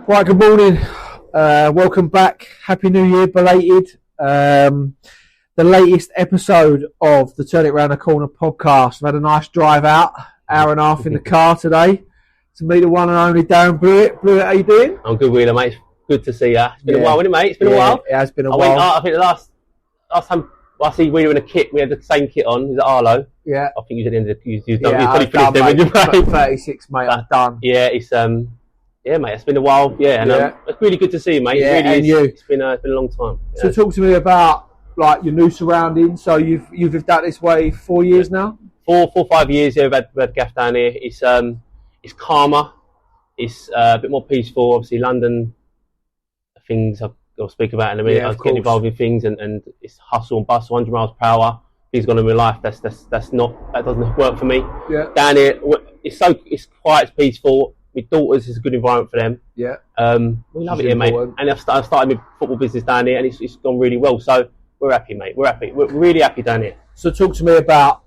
Right, good morning. Welcome back. Happy New Year, belated. The latest episode of the Turn It Round the Corner podcast. I've had a nice drive out, hour and a half in the car today to meet the one and only Darren Blewitt. Blewitt, how you doing? I'm good, Wheeler, mate. Good to see you. It's been a while, hasn't it, mate? It's been a while. It has been a while. I think the last time I see we were in a kit, we had the same kit on. It was at Arlo. Yeah. I think you did the end of the... I've done, mate. 36, mate, I've done. Yeah, it's... Yeah, mate, it's been a while. Yeah, and it's really good to see you, mate. Yeah, it really and is. you. It's been a long time. So talk to me about like your new surroundings. So you've lived out this way 4 years now? 5 years. Yeah, we've had gaff down here. It's calmer. It's a bit more peaceful. Obviously, London things I'll speak about in a minute. Yeah, I was getting involved in things, and it's hustle and bustle, 100 miles per hour. Things gone in my life. That doesn't work for me. Yeah. Down here, it's quiet, it's peaceful. My daughters, is a good environment for them. Yeah. We love it here, mate. And I've started my football business down here, and it's gone really well. So we're happy, mate. We're happy. We're really happy down here. So talk to me about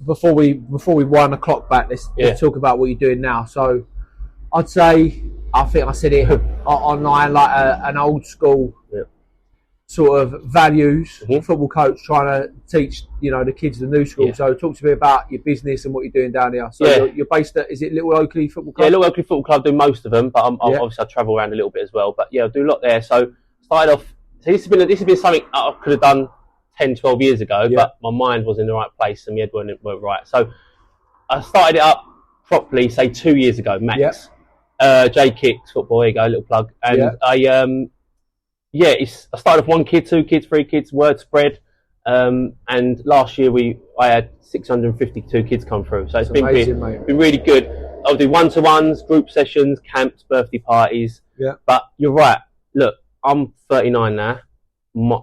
before we wind the clock back. Let's talk about what you're doing now. So I'd say, I think I said it online, like an old school sort of values. Football coach trying to teach the kids the new school. So talk to me about your business and what you're doing down here. So you're based at, is it Little Oakley Football Club? Yeah, Little Oakley Football Club. Do most of them, but obviously I travel around a little bit as well. But yeah, I do a lot there. So started off. So this has been something I could have done 10, 12 years ago, but my mind was in the right place and my head weren't right. So I started it up properly, say 2 years ago, max. J Kicks Football. There you go, little plug. And I started off 1 kid, 2 kids, 3 kids, word spread. And last year I had 652 kids come through. So it's been amazing, been really good. I'll do one-to-ones, group sessions, camps, birthday parties. Yeah. But you're right. Look, I'm 39 now.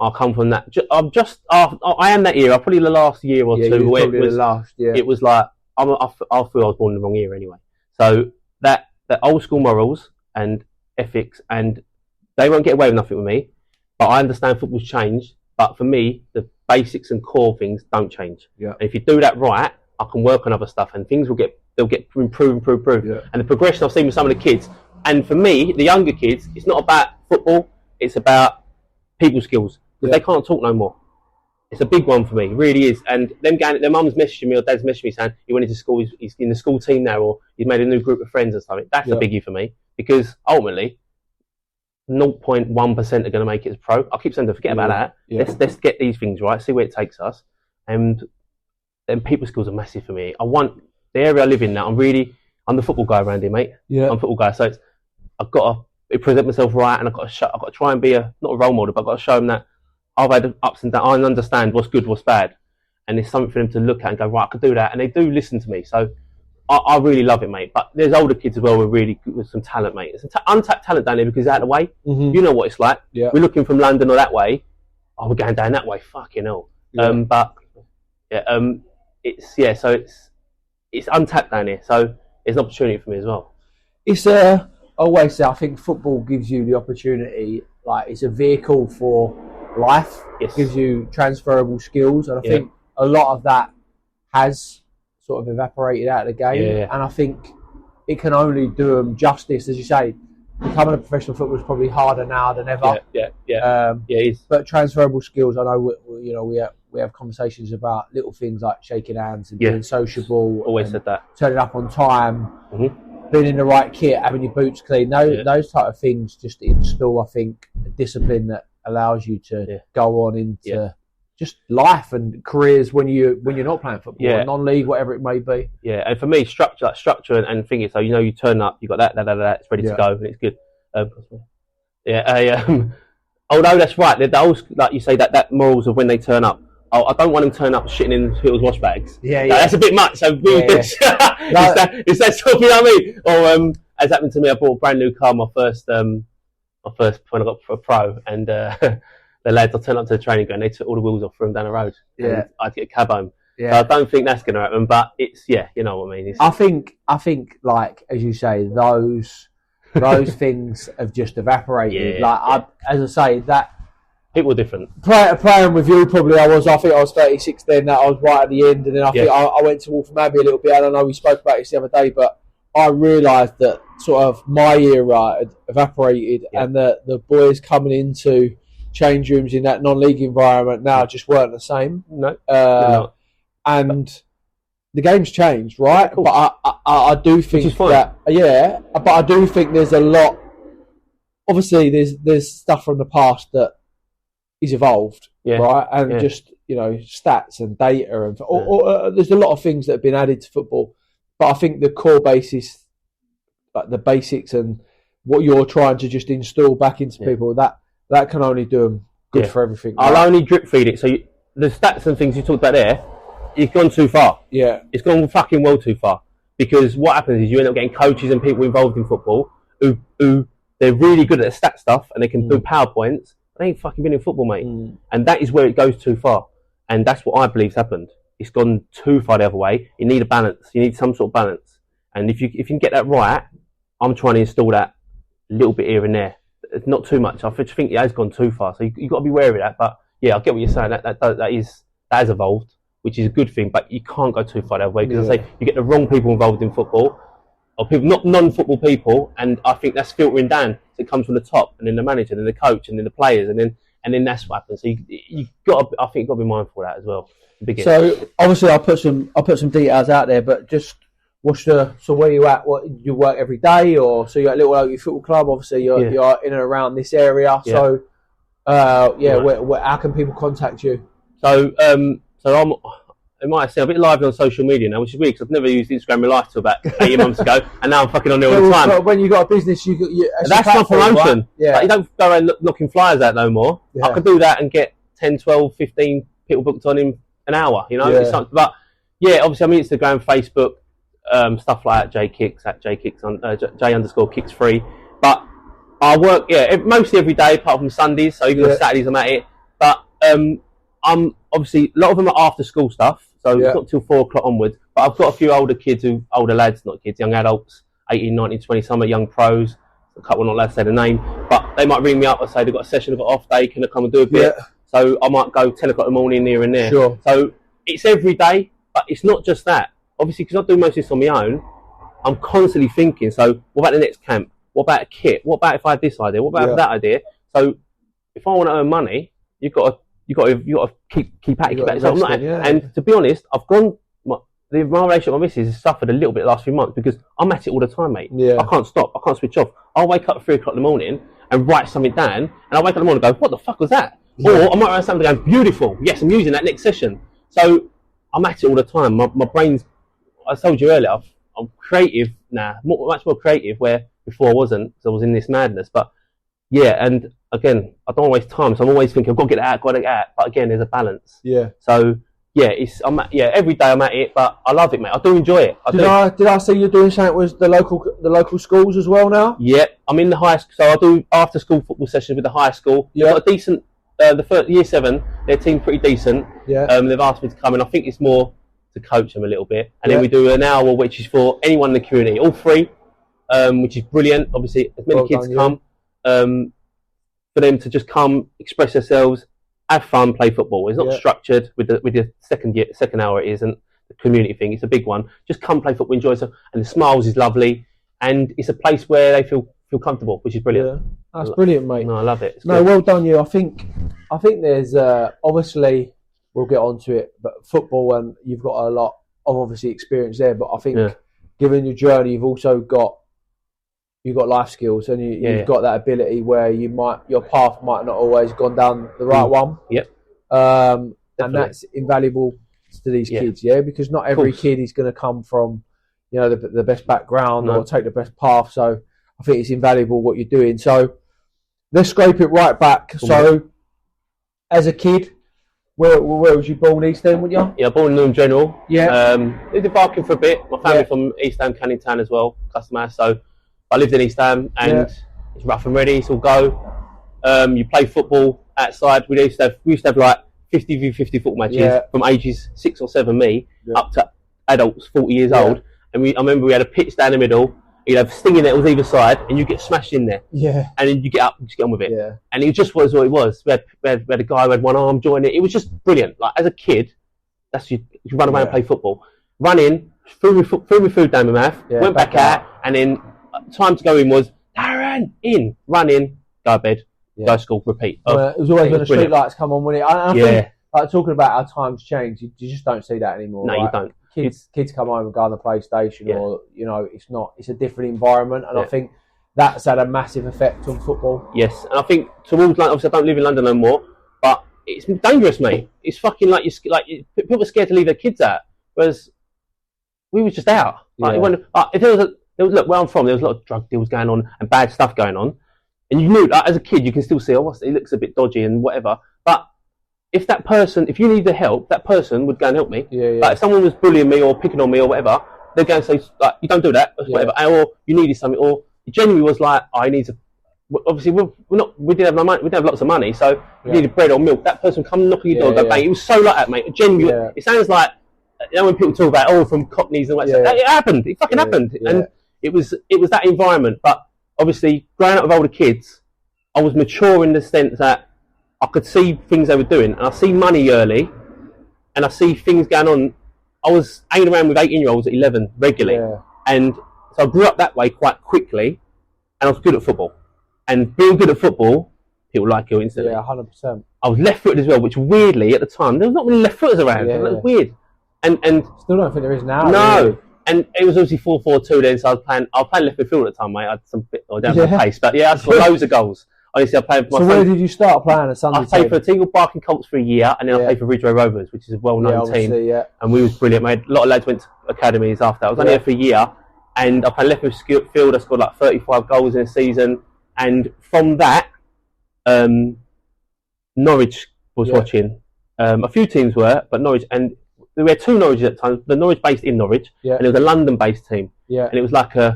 I come from that. I am that era. Probably the last year or two. Where it was like I feel I was born in the wrong year anyway. So that old school morals and ethics, and they won't get away with nothing with me. But I understand football's changed. But for me, the basics and core things don't change. Yeah. And if you do that right, I can work on other stuff, and things they'll get improve. Yeah. And the progression I've seen with some of the kids, and for me, the younger kids, it's not about football. It's about people skills, because they can't talk no more. It's a big one for me, it really is. And their mum's messaging me or dad's messaging me saying he went into school, he's in the school team now, or he's made a new group of friends or something. That's a biggie for me, because ultimately 0.1% are going to make it as pro. I keep saying to forget about that. Let's get these things right, see where it takes us. And then people skills are massive for me. I want the area I live in now. I'm the football guy around here, mate. Yeah. I'm a football guy, so I've got to present myself right, and I've got to try and be not a role model, but I've got to show them that I've had ups and downs. I understand what's good, what's bad, and there's something for them to look at and go, right, I could do that, and they do listen to me. So I really love it, mate. But there's older kids as well with some talent, mate. There's untapped talent down here because it's out of the way. Mm-hmm. You know what it's like. Yeah. We're looking from London or that way. Oh, we're going down that way. Fucking hell. Yeah. It's untapped down here. So it's an opportunity for me as well. It's always say, I think football gives you the opportunity, like it's a vehicle for life. Yes. It gives you transferable skills, and I think a lot of that has sort of evaporated out of the game. Yeah. And I think it can only do them justice, as you say. Becoming a professional footballer is probably harder now than ever. Yeah, it is. But transferable skills, I know we have conversations about little things like shaking hands and being sociable. Always said that. Turning up on time. Mm-hmm. Being in the right kit, having your boots clean, those type of things just instill, I think, a discipline that allows you to go on into just life and careers when you're not playing football, or non-league, whatever it may be. Yeah, and for me, structure and thinking. So you turn up, you got that, it's ready to go, and it's good. Although that's right, the old, like you say, that morals of when they turn up. I don't want them to turn up shitting in people's wash bags. Yeah. That's a bit much. So is that stuff, you know what I mean? Or as happened to me, I bought a brand new car, my first when I got for a pro, and the lads, I turned up to the training ground, they took all the wheels off, threw them down the road. Yeah. I'd get a cab home. Yeah. So I don't think that's going to happen, but it's you know what I mean. I think like as you say, those things have just evaporated. As I say, that. People were different. Playing with you, probably I think I was 36 then. That I was right at the end, and then I think I went to Wolverhampton a little bit. I don't know, we spoke about this the other day, but I realised that sort of my era had evaporated, and the boys coming into change rooms in that non-league environment now just weren't the same. No, not. And the game's changed, right? But I do think that but I do think there's a lot. Obviously, there's stuff from the past that is evolved, right? And just stats and data, and there's a lot of things that have been added to football. But I think the core basis, like the basics and what you're trying to just install back into people, that can only do them good for everything. I'll only drip feed it. So the stats and things you talked about there, it's gone too far. Yeah, it's gone fucking well too far. Because what happens is you end up getting coaches and people involved in football who they're really good at the stat stuff and they can do PowerPoints. They ain't fucking been in football, mate. And that is where it goes too far. And that's what I believe's happened. It's gone too far the other way. You need a balance. You need some sort of balance. And if you can get that right, I'm trying to install that a little bit here and there. It's not too much. I just think it has gone too far. So you've got to be wary of that. But yeah, I get what you're saying. That has evolved, which is a good thing. But you can't go too far that way because I say you get the wrong people involved in football, or people not non-football people, and I think that's filtering down. So it comes from the top, and then the manager, and then the coach, and then the players, and then that's what happens. So you got. I think you've got to be mindful of that as well. So obviously, I'll put some details out there, but just so where you at? What you work every day, or so you're at Little Oakley Football Club? Obviously, you're in and around this area. Yeah. So where, how can people contact you? So it might seem a bit lively on social media now, which is weird because I've never used Instagram in my life till about 8 months ago, and now I'm fucking on there all the time. But when you got a business, that's not promotion. Right? Yeah. Like, you don't go around knocking flyers out no more. Yeah. I could do that and get 10, 12, 15 people booked on in an hour. But yeah, obviously I'm on Instagram, Facebook, stuff like that. J_Kicks3. But I work mostly every day apart from Sundays. So even on Saturdays I'm at it. But I'm obviously a lot of them are after school stuff. So it's not till 4 o'clock onwards. But I've got a few older lads, not kids, young adults, 18, 19, 20, some are young pros. A couple not allowed to say the name, but they might ring me up and say they've got a session of an off day, can I come and do a bit? So I might go 10 o'clock in the morning here and there. Sure. So it's every day, but it's not just that. Obviously, because I do most of this on my own, I'm constantly thinking, so what about the next camp? What about a kit? What about if I had this idea? What about that idea? So if I want to earn money, you've got to keep at it. So and to be honest, I've gone. My relationship with my missus has suffered a little bit the last few months because I'm at it all the time, mate. Yeah. I can't stop. I can't switch off. I'll wake up at 3 o'clock in the morning and write something down, and I'll wake up in the morning and go, what the fuck was that? Yeah. Or I might write something going, beautiful. Yes, I'm using that next session. So I'm at it all the time. My brain's, I told you earlier, I'm creative now, much more creative, where before I wasn't, because I was in this madness. But yeah, and again, I don't want to waste time, so I'm always thinking, I've got to get it out, But again, there's a balance. Yeah. So yeah, every day I'm at it, but I love it, mate. I do enjoy it. Did I see you doing something with the local schools as well now? Yeah, I'm in the high school, so I do after school football sessions with the high school. Yeah. They've got a decent, the first year 7, their team pretty decent. Yeah. They've asked me to come, and I think it's more to coach them a little bit. And then we do an hour, which is for anyone in the community, all free, which is brilliant. Obviously, as many kids come, for them to just come, express themselves, have fun, play football. It's not structured with the second hour. It isn't the community thing. It's a big one. Just come play football, enjoy yourself, and the smiles is lovely, and it's a place where they feel comfortable, which is brilliant. Yeah, that's brilliant, mate. No, I love it. Well done, you. I think there's obviously we'll get onto it, but football, and you've got a lot of obviously experience there. But I think given your journey, you've got life skills, and you've got that ability where your path might not always gone down the right one. Yep. And that's invaluable to these kids, because not every kid is going to come from, the best background or take the best path. So I think it's invaluable what you're doing. So let's scrape it right back. Cool. So as a kid, where was you born? East End, weren't you? Yeah, born in Newham General. Yeah. Lived in Barking for a bit. My family from East Ham, Canning Town as well, customer. So I lived in East Ham, and it's rough and ready. It's all go. You play football outside. We used to have like 50v50 football matches from ages 6 or 7, up to adults 40 years old. And I remember we had a pitch down the middle. You'd have stinging nettles either side, and you get smashed in there. Yeah. And then you get up and just get on with it. Yeah. And it just was what it was. We had a guy who had one arm joining it. It was just brilliant. Like as a kid, you run around and play football. Running, threw my food down my mouth, went back out, and then time to go in was, Darren, in, run in, go to bed, go to school, repeat. It was always when the street lights come on, wouldn't it? I think, like, talking about how times change, you just don't see that anymore. No, right? you don't. Kids come home and go on the PlayStation, or it's a different environment, and I think that's had a massive effect on football. Yes, and I think towards London, obviously I don't live in London no more, but it's dangerous, mate. It's fucking like people are scared to leave their kids out, whereas we was just out. Like, if there was look where I'm from, there was a lot of drug deals going on and bad stuff going on, and you knew, like, as a kid, you can still see, he looks a bit dodgy and whatever, but if you needed help, that person would go and help me. Like, if someone was bullying me or picking on me or whatever, they'd go and say, like, you don't do that, whatever, or you needed something, or it genuinely was like, I need to. Obviously, we didn't have no money. We didn't have lots of money, so we needed bread or milk. That person would come knocking your door, go bang. It was so like that, mate. Genuinely, it sounds like, when people talk about from Cockneys and what, it happened. It fucking happened, and it was that environment. But obviously, growing up with older kids, I was mature in the sense that I could see things they were doing, and I see money early, and I see things going on. I was hanging around with 18-year-olds at 11 regularly, and so I grew up that way quite quickly, and I was good at football. And being good at football, people like you instantly. Yeah, 100%. I was left-footed as well, which weirdly at the time there was not many left-footers around. It was weird. And still don't think there is now. No. Really. And it was obviously 4-4-2 then, so I was playing left midfield at the time, mate. I had some bit, I don't have my pace, but I scored loads of goals. Honestly, I played for my where did you start playing at Sunday? I played for Tingle Barking Colts for a year, and then I played for Ridgeway Rovers, which is a well-known team. And we was brilliant, mate. A lot of lads went to academies after that. I was only there for a year, and I played left midfield. I scored like 35 goals in a season. And from that, Norwich was watching. A few teams were, but Norwich, and we had two Norwiches at the time. The Norwich based in Norwich, and it was a London-based team. And it was like I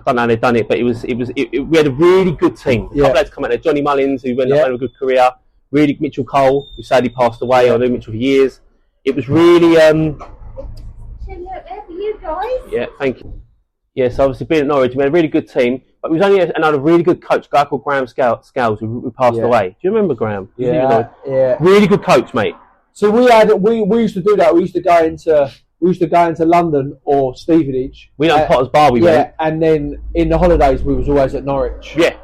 don't know how they've done it, but we had a really good team. A couple of lads come out there. Johnny Mullins, who went on a good career. Really, Mitchell Cole, who sadly passed away. I knew Mitchell for years. It was really. You guys. Yeah, thank you. Yeah, so obviously being at Norwich, we had a really good team, but we was only another really good coach, a guy called Graham Scales, who passed away. Do you remember Graham? Yeah. Really good coach, mate. So we used to do that. We used to go into London or Stevenage. We done Potter's Bar. We went. And then in the holidays we was always at Norwich. Yeah.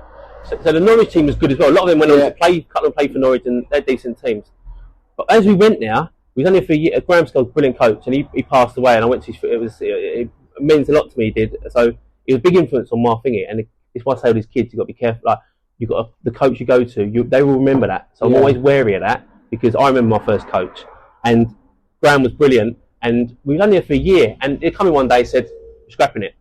So the Norwich team was good as well. A lot of them went on to play. A couple of them played for Norwich, and they're decent teams. But as we went there, we was only for a year. Graham Scales, brilliant coach, and he passed away. And I went to his. It means a lot to me. He did. So it was a big influence on my thingy. And it's why I say all these kids, you got to be careful. Like, you got the coach you go to, they will remember that. So I'm always wary of that, because I remember my first coach, and Graham was brilliant. And we were only there for a year, and he come in one day and said, "We're scrapping it."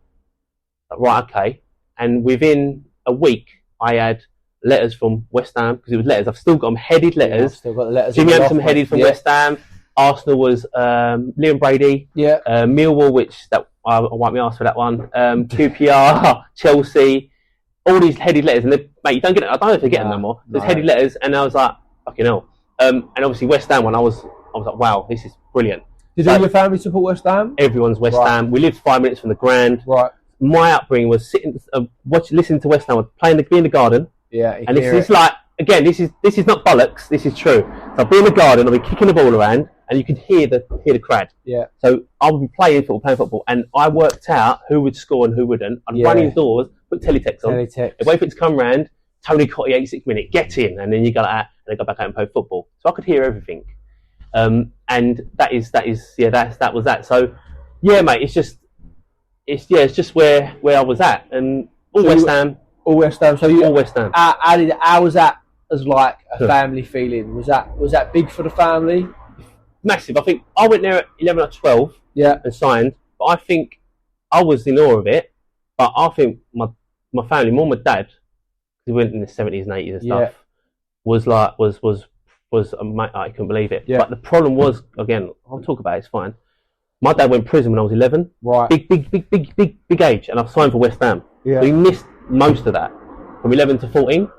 Like, right, okay. And within a week, I had letters from West Ham, because it was letters. I've still got them headed letters. I've still got the letters. Jimmy Hampton headed from West Ham. Arsenal was Liam Brady. Millwall, which that I won't be asked for that one. QPR, Chelsea, all these headed letters, and mate, you don't get it. I don't know if they get them no more. There's headed letters, and I was like, fucking hell. And obviously West Ham one, I was like, wow, this is brilliant. Did all your family support West Ham? Everyone's West Ham. We lived 5 minutes from the Grand. Right. My upbringing was sitting, listening to West Ham, be in the garden. Yeah. And this is like, again, this is not bollocks. This is true. So I'll be in the garden. I'll be kicking the ball around, and you could hear the crowd. Yeah. So I would be playing football, and I worked out who would score and who wouldn't. I'd run indoors, put teletext on, wait for it to come round. Tony Cotty, 86 minute, get in, and then you go like that, and they go back out and play football. So I could hear everything. And that was that. So yeah, mate, it's just where I was at, and all West Ham. All West Ham. So all West Ham. How was that as like a family feeling? Was that big for the family? Massive. I think I went there at 11 or 12. Yeah. And signed, but I think I was in awe of it. But I think my family, more my dad, who went in the 70s and 80s and stuff, was I couldn't believe it. Yeah. But the problem was, again, I'll talk about it, it's fine. My dad went to prison when I was 11. Right. Big age, and I signed for West Ham. Yeah. So he missed most of that. From 11 to 14.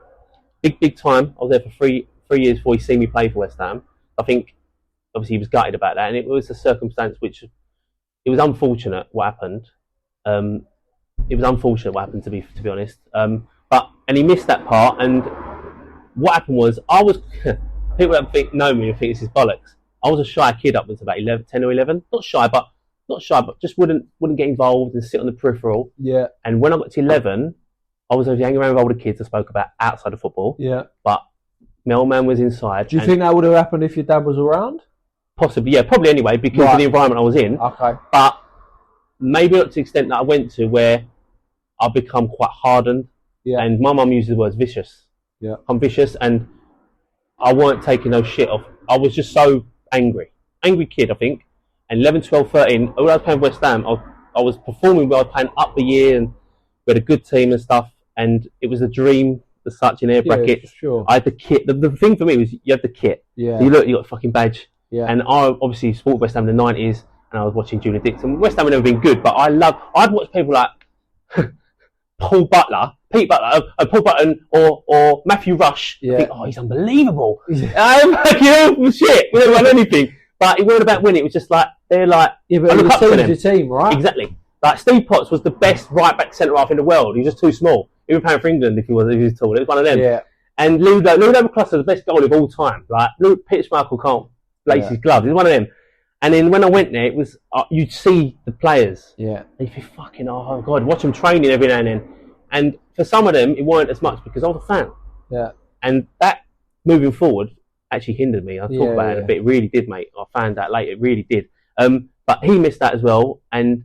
Big time. I was there for three years before he seen me play for West Ham. I think, obviously, he was gutted about that, and it was a circumstance which, it was unfortunate what happened. It was unfortunate what happened, to be honest. And he missed that part, and what happened was, I was, people that know me and think this is bollocks. I was a shy kid up until about 10 or 11. Not shy, but not shy, but just wouldn't get involved and sit on the peripheral. Yeah. And when I got to 11, I was hanging around with older kids I spoke about outside of football. Yeah. But my old man was inside. Do you think that would have happened if your dad was around? Possibly, yeah, probably anyway, because of the environment I was in. Okay. But maybe not to the extent that I went to, where I've become quite hardened. Yeah. And my mum uses the words vicious. Yeah. I'm vicious, and I weren't taking no shit off. I was just so angry. Angry kid, I think. And 11, 12, 13, when I was playing West Ham, I was performing well, playing up the year, and we had a good team and stuff, and it was a dream as such in air brackets. Sure. I had the kit. The thing for me was you had the kit. Yeah. So you got a fucking badge. Yeah. And I obviously supported West Ham in the 90s, and I was watching Julie Dixon. West Ham had never been good, but I'd watch people like Pete Butler, Paul Button, or Matthew Rush. Yeah. I think, oh, he's unbelievable. I'm like, shit. We don't win anything. But it wasn't about winning. It was just like, they're like, yeah, but I look up to them. Your team, right? Exactly. Like, Steve Potts was the best right-back centre-half in the world. He was just too small. He was playing for England if he was tall. It was one of them. Yeah. And Ludo McCluster was the best goalie of all time. Like, Peter Schmeichel can't lace his gloves. He's one of them. And then when I went there, it was, you'd see the players. Yeah. And you think, fucking, oh God, watch them training every now and then. And for some of them, it weren't as much because I was a fan. Yeah. And that, moving forward, actually hindered me. I talked about it a bit. It really did, mate. I found out later. It really did. But he missed that as well. And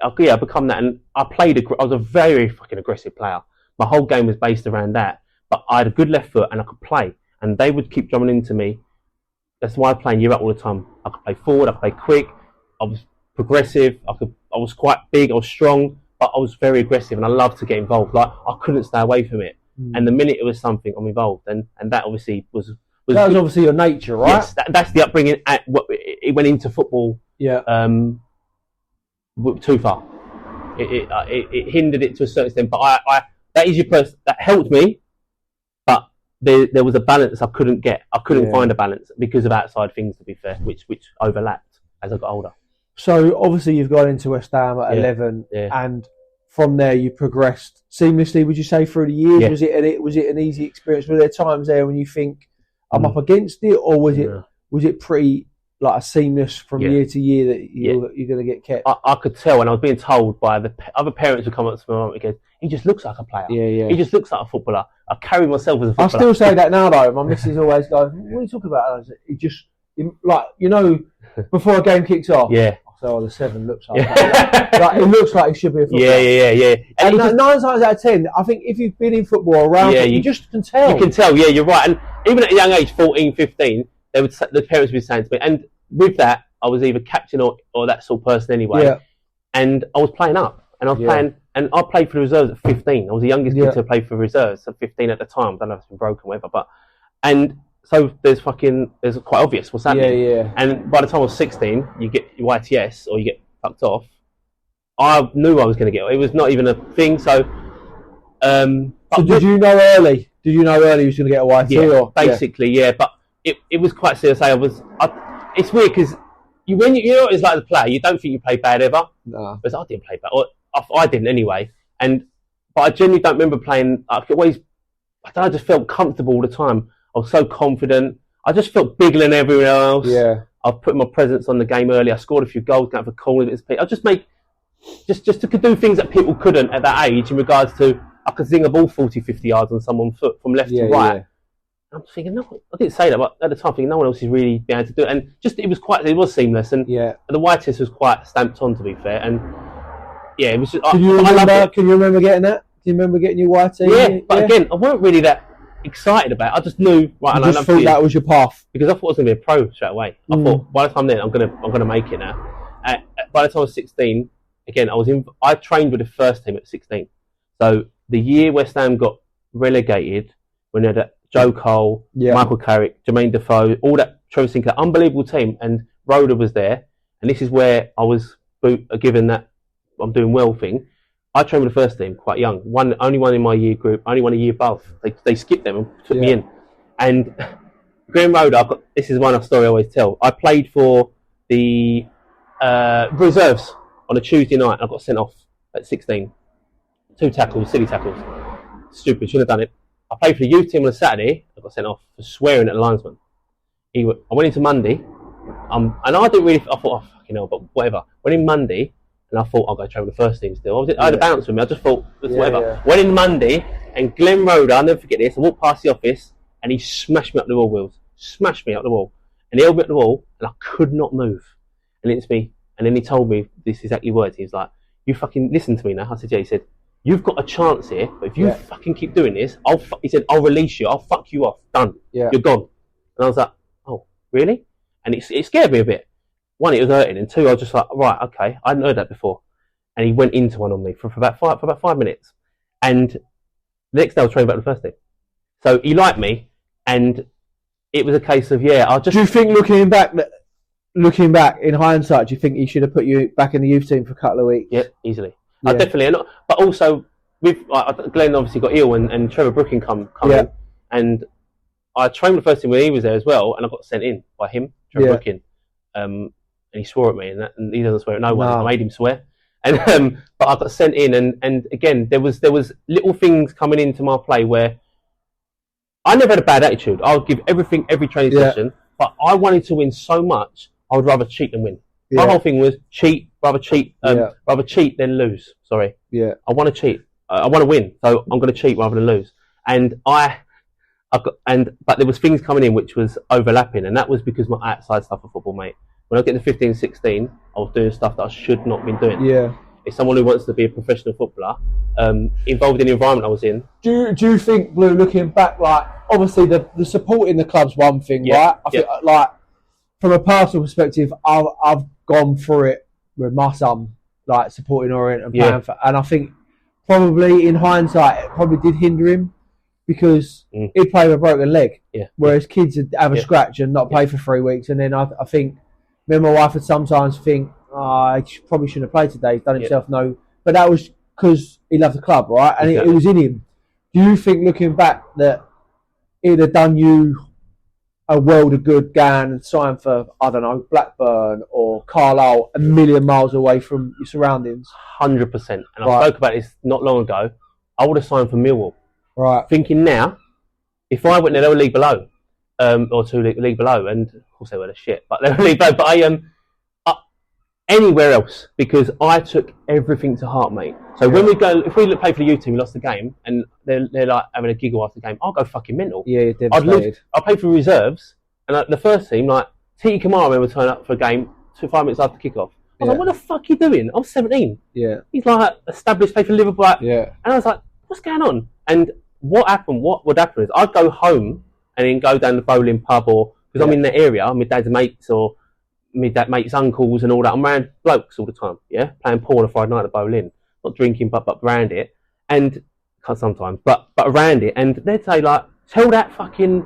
I become that. And I was a very fucking aggressive player. My whole game was based around that. But I had a good left foot and I could play. And they would keep drumming into me. That's why I play in Europe all the time. I could play forward, I could play quick, I was progressive, I was quite big, I was strong, but I was very aggressive and I loved to get involved. Like, I couldn't stay away from it. And the minute it was something, I'm involved. And that obviously was that was obviously your nature, right? Yes, that's the upbringing. It went into football too far. It hindered it to a certain extent, but that is your person. That helped me, but there was a balance I couldn't get. I couldn't find a balance because of outside things, to be fair, which overlapped as I got older. So obviously you've gone into West Ham at 11, and from there you progressed seamlessly. Would you say through the years? Yeah. Was it an easy experience? Were there times there when you think I'm up against it, or was it pretty like a seamless from year to year that you're going to get kept? I could tell, and I was being told by the other parents who come up to me and go, he just looks like a player. He just looks like a footballer. I carry myself as a footballer. I still say that now though. My missus always goes, what are you talking about? Before a game kicks off. Yeah. So the 7 looks like that. Like, it looks like he should be a footballer. Yeah. And 9 times out of 10, I think if you've been in football around, you just can tell. You can tell, you're right. And even at a young age, 14, 15, the parents would be saying to me, and with that, I was either captain or that sort of person anyway. Yeah. And I was playing up, and I was playing, and I played for the reserves at 15. I was the youngest kid to play for reserves at 15 at the time. I don't know if it's been broken or whatever, and so there's quite obvious what's happening. Yeah. And by the time I was 16, you get your YTS or you get fucked off. I knew I was going to get it. It was not even a thing. So, did you know early? Did you know early you was going to get a YT? Yeah, basically, yeah. But it was quite serious. It's weird because you know it's like the player. You don't think you play bad ever. No. Because I didn't play bad. Or I didn't anyway. But I genuinely don't remember playing. I just felt comfortable all the time. I was so confident. I just felt bigger than everyone else. Yeah. I put my presence on the game early. I scored a few goals, going for corners. I just could do things that people couldn't at that age in regards to I could zing a ball 40, 50 yards on someone's foot from left to right. Yeah. I'm thinking, no, I didn't say that, but at the time, thinking no one else is really being able to do it. And it was seamless. And the white test was quite stamped on, to be fair. And yeah, it was just. Can you remember getting that? Do you remember getting your white test? Yeah, but again, I weren't really that excited about it. I just knew, right? I just thought that was your path because I thought I was going to be a pro straight away. I thought by the time then I'm going to make it now. By the time I was 16, again I trained with the first team at 16. So the year West Ham got relegated, when they had Joe Cole, Michael Carrick, Jermaine Defoe, all that Trevor Sinclair, unbelievable team, and Rhoda was there, and this is where I was given that I'm doing well thing. I trained with the first team quite young. Only one in my year group, only one a year above. They skipped them and took me in. And Graham Road, this is one story I always tell. I played for the reserves on a Tuesday night. I got sent off at 16. 2 tackles, silly tackles. Stupid, shouldn't have done it. I played for the youth team on a Saturday. I got sent off for swearing at the linesman. I went into Monday. and I didn't really. I thought, oh fucking hell, but whatever. Went in Monday, and I thought I'll go train with the first team still. I had a bounce with me. I just thought whatever. Yeah. Went in Monday, and Glenn Roder, I'll never forget this. I walked past the office, and he smashed me up the wall, Wills. Smashed me up the wall, and he held me up the wall, and I could not move. And it's me. And then he told me this exactly words. He was like, "You fucking listen to me now." I said, "Yeah." He said, "You've got a chance here, but if you fucking keep doing this, he said, I'll release you. I'll fuck you off. Done. Yeah. You're gone." And I was like, "Oh, really?" And it scared me a bit. One, it was hurting, and two, I was just like, right, okay, I hadn't heard that before. And he went into one on me for about 5 minutes. And the next day I was training back the first team. So he liked me, and it was a case of, I just... Do you think looking back in hindsight, do you think he should have put you back in the youth team for a couple of weeks? Yeah, easily. Yeah. Definitely. But also, Glenn obviously got ill, and Trevor Brooking come in, and I trained with the first team when he was there as well, and I got sent in by him, Trevor Brooking, and he swore at me, and he doesn't swear at no one. I made him swear, and but I got sent in, and again there was little things coming into my play where I never had a bad attitude. I would give everything every training session, but I wanted to win so much. I would rather cheat than win. My whole thing was rather cheat than lose. Sorry. Yeah. I want to cheat. I want to win, so I'm going to cheat rather than lose. And but there was things coming in which was overlapping, and that was because my outside stuff of football, mate. When I get to 15, 16, I was doing stuff that I should not have been doing. Yeah. If someone who wants to be a professional footballer, involved in the environment I was in. Do you think, Blue, looking back, like obviously the support in the club's one thing, right? I think like from a personal perspective, I've gone through it with my son, like supporting Orient and playing for, and I think probably in hindsight it probably did hinder him because he'd play with a broken leg, whereas kids would have a scratch and not play for 3 weeks, and then I think me and my wife would sometimes think, he probably shouldn't have played today. He's done himself no, but that was because he loved the club, right? And it was in him. Do you think, looking back, that it'd have done you a world of good going and sign for, I don't know, Blackburn or Carlisle, a million miles away from your surroundings? 100%. And I spoke about this not long ago. I would have signed for Millwall. Right. Thinking now, if I went there, they were league below, or two league below, and of course they were the shit, but they were league below. But anywhere else, because I took everything to heart, mate. So when we go, if we play for the youth team, we lost the game, and they're like having a giggle after the game, I'll go fucking mental. Yeah, you're devastated. I played for reserves, and the first team, like Titi Kamara, I remember turning up for a game 5 minutes after kick-off. I was like, what the fuck are you doing? I'm 17. Yeah. He's like established, played for Liverpool. And I was like, what's going on? And what would happen is I'd go home and then go down the bowling pub, or because I'm in the area, my dad's mates or my dad mate's uncles and all that. I'm around blokes all the time, playing pool on a Friday night at bowling, not drinking, but around it, and sometimes, but around it, and they'd say like, tell that fucking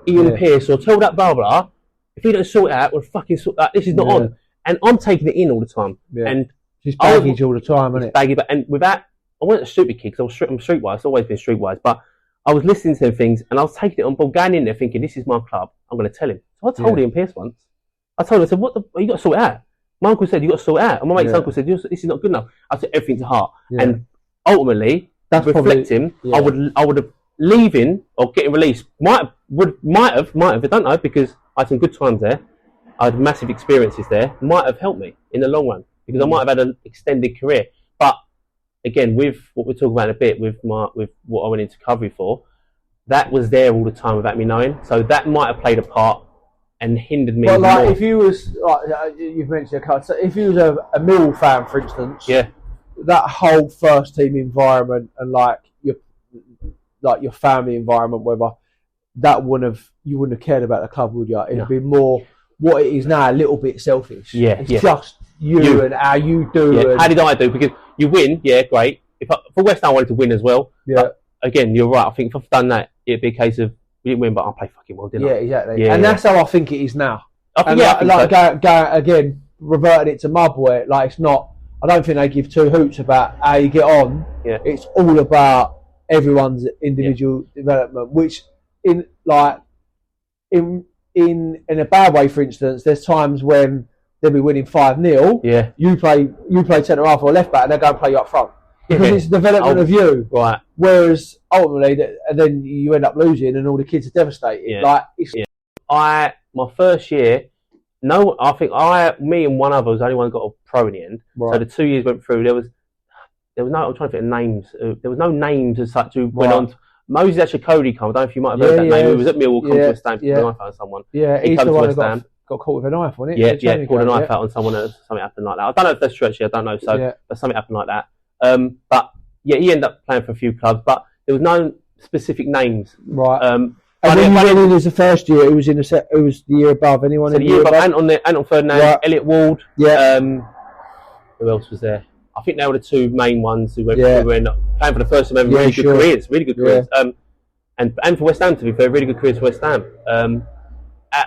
Ian Pearce or tell that blah blah, if he don't sort it out, we'll fucking sort that. This is not on, and I'm taking it in all the time, and it's baggage all the time, isn't it? Baggy, and with that, I wasn't a stupid kid because I'm streetwise. I've always been streetwise, but I was listening to them things and I was taking it on board, going in there thinking, this is my club. I'm going to tell him. So I told Ian Pearce once. I told him, I said, you got to sort it out. My uncle said, you got to sort it out. And my mate's uncle said, this is not good enough. I took everything to heart. And ultimately, reflecting, I would have leaving or getting released. Might have, I don't know, because I had some good times there. I had massive experiences there. Might have helped me in the long run because I might have had an extended career. But again, with what we're talking about in a bit, with what I went into recovery for, that was there all the time without me knowing. So that might have played a part and hindered me. Well, like more. If you was, like you've mentioned a couple, so if you was a Millwall fan, for instance, that whole first team environment and like your family environment, whether that you wouldn't have cared about the club, would you? It'd be more what it is now, a little bit selfish. It's just you and how you do. Yeah. How did I do? Because you win, great. For West Ham, I wanted to win as well. Yeah. But again, you're right. I think if I've done that, it'd be a case of we didn't win, but I'll play fucking well, didn't I? Yeah, exactly. Yeah, and that's how I think it is now. Again, reverting it to Mudware, like it's not. I don't think they give two hoots about how you get on. Yeah. It's all about everyone's individual development. Which in a bad way, for instance, there's times when they'll be winning 5-0. Yeah. You play centre half or left back, and they're going to play you up front. Because it's the development of you. Right. Whereas ultimately, then you end up losing and all the kids are devastated. Yeah. My first year, No, I think me and one other was the only one who got a pro in the end. Right. So the 2 years went through. There was no. I'm trying to think of names. There was no names as such who went on. Moses actually Cody come. I don't know if you might have heard that name. He was at Millwall. Come to West Ham. Put a knife out on someone. Yeah, he he's the one who got caught with a knife, wasn't it? Yeah, pulled a knife out on someone. Something happened like that. I don't know if that's true. Actually, I don't know. So, but something happened like that. But yeah, he ended up playing for a few clubs, but there was no specific names. Right. And when you went in as the first year, who was the year above? Anyone so in the year above? Anton Ferdinand, right. Elliot Ward. Yeah. Who else was there? I think they were the two main ones who were playing for the first time. Really good careers. And for West Ham, to be fair, really good careers for West Ham.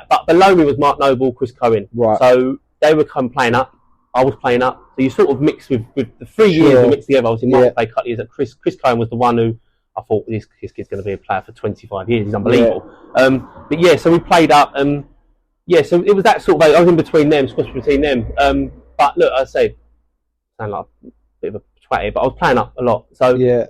But below me was Mark Noble, Chris Cohen. Right. So they were playing up. I was playing up. So you sort of mixed with the 3 years we mixed together. Obviously, Mark played a couple of years. Chris Cohen was the one who I thought this kid's going to be a player for 25 years. He's unbelievable. But yeah, so we played up. So it was that sort of. I was in between them, squashed between them. But look, I say, sound like a bit of a twatty, but I was playing up a lot. So